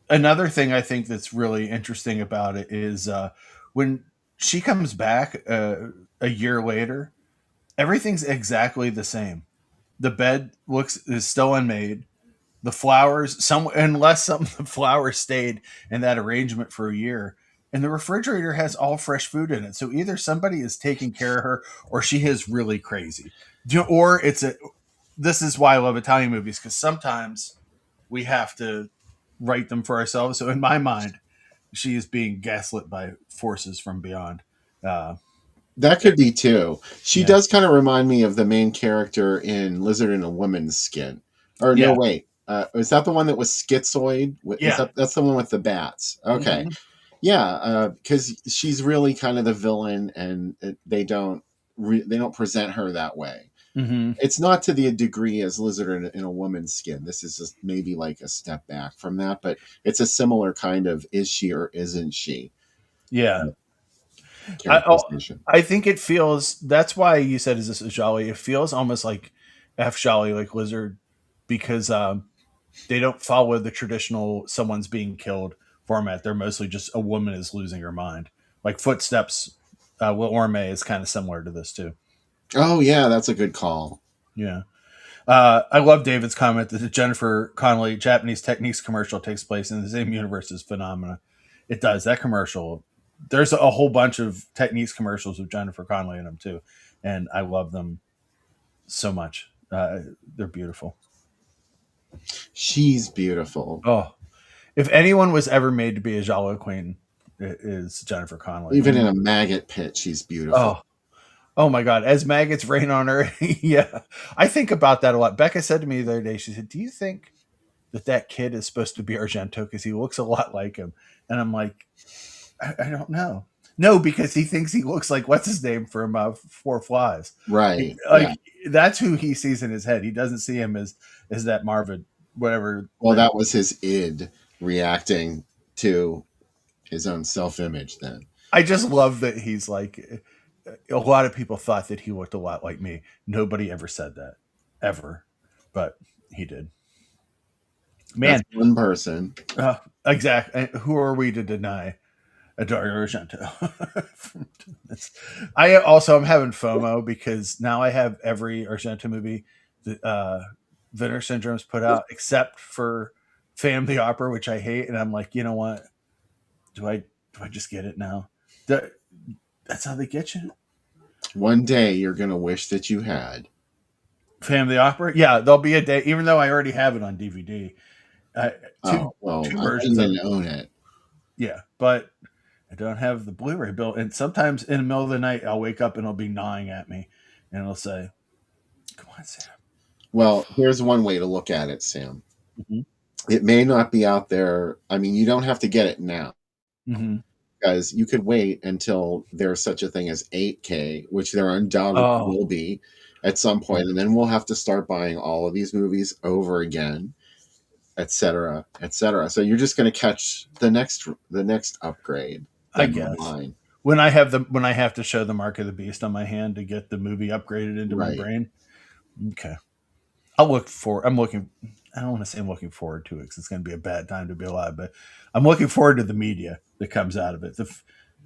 Another thing I think that's really interesting about it is when she comes back a year later, everything's exactly the same. The bed is still unmade. The flowers, unless some of the flowers stayed in that arrangement for a year, and the refrigerator has all fresh food in it. So either somebody is taking care of her, or she is really crazy. Or this is why I love Italian movies, because sometimes we have to write them for ourselves. So in my mind, she is being gaslit by forces from beyond. That could be too. She does kind of remind me of the main character in Lizard in a Woman's Skin. Or no, wait. Is that the one that was schizoid? That's the one with the bats. Okay. Mm-hmm. Yeah, because she's really kind of the villain, and they don't present her that way. Mm-hmm. It's not to the degree as Lizard in a Woman's Skin. This is just maybe like a step back from that, but it's a similar kind of is she or isn't she? Yeah. I think it feels, that's why you said, is this a Jolly? It feels almost like F Jolly, like Lizard, because they don't follow the traditional someone's being killed format. They're mostly just a woman is losing her mind. Like Footsteps, Will Orme is kind of similar to this too. Oh yeah, that's a good call. Yeah. I love David's comment that the Jennifer Connelly Japanese Techniques commercial takes place in the same universe as Phenomena. It does. That commercial, there's a whole bunch of Techniques commercials with Jennifer Connelly in them too, and I love them so much. They're beautiful. She's beautiful. Oh, if anyone was ever made to be a Giallo Queen, it is Jennifer Connelly. Even in a maggot pit, she's beautiful. Oh my God. As maggots rain on her. Yeah. I think about that a lot. Becca said to me the other day, she said, do you think that kid is supposed to be Argento? Because he looks a lot like him. And I'm like, I don't know. No, because he thinks he looks like, what's his name from Four Flies. Right. That's who he sees in his head. He doesn't see him as that Marvin, whatever. Well, that was his id reacting to his own self-image then. I just love that he's like, a lot of people thought that he looked a lot like me. Nobody ever said that, ever, but he did. Man, that's one person. Exactly. Who are we to deny Dario Argento? I'm having FOMO because now I have every Argento movie that Winter Syndrome's put out, except for Phantom of the Opera, which I hate. And I'm like, you know what? Do I just get it now? That's how they get you. One day you're going to wish that you had Phantom of the Opera. Yeah, there'll be a day, even though I already have it on DVD. Two versions. I didn't own it. Yeah, but I don't have the Blu-ray bill. And sometimes in the middle of the night, I'll wake up and it'll be gnawing at me. And it'll say, come on, Sam. Well, here's one way to look at it, Sam. Mm-hmm. It may not be out there. I mean, you don't have to get it now. Mm-hmm. Because you could wait until there's such a thing as 8K, which there undoubtedly will be at some point, and then we'll have to start buying all of these movies over again, et cetera, et cetera. So you're just going to catch the next upgrade. I guess when I have to show the Mark of the Beast on my hand to get the movie upgraded into my brain. Okay, I don't want to say I'm looking forward to it because it's going to be a bad time to be alive, but I'm looking forward to the media that comes out of it.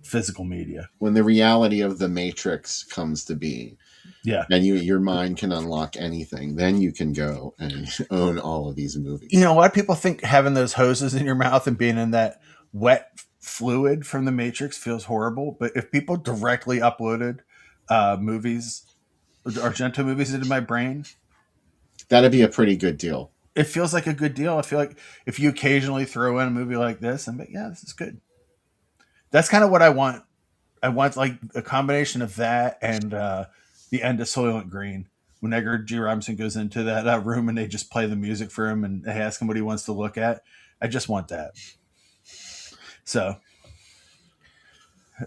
physical media. When the reality of the Matrix comes to be, yeah, and your mind can unlock anything, then you can go and own all of these movies. You know, a lot of people think having those hoses in your mouth and being in that wet fluid from the Matrix feels horrible, but if people directly uploaded movies, Argento movies into my brain, that'd be a pretty good deal. It feels like a good deal. I feel like if you occasionally throw in a movie like this, I'm like, yeah, this is good. That's kind of what I want. I want like a combination of that and the end of Soylent Green. When Edgar G. Robinson goes into that room and they just play the music for him and they ask him what he wants to look at. I just want that. So.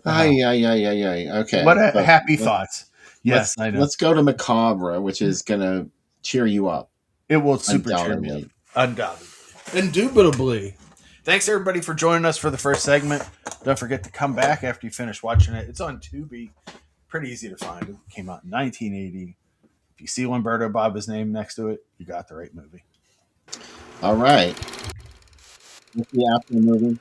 Okay. What a happy thoughts. Yes, I know. Let's go to Macabre, which is going to cheer you up. It will super cheer me up. Undoubtedly. Indubitably. Thanks, everybody, for joining us for the first segment. Don't forget to come back after you finish watching it. It's on Tubi. Pretty easy to find. It came out in 1980. If you see Lamberto Bava's name next to it, you got the right movie. All right. What's the after movie?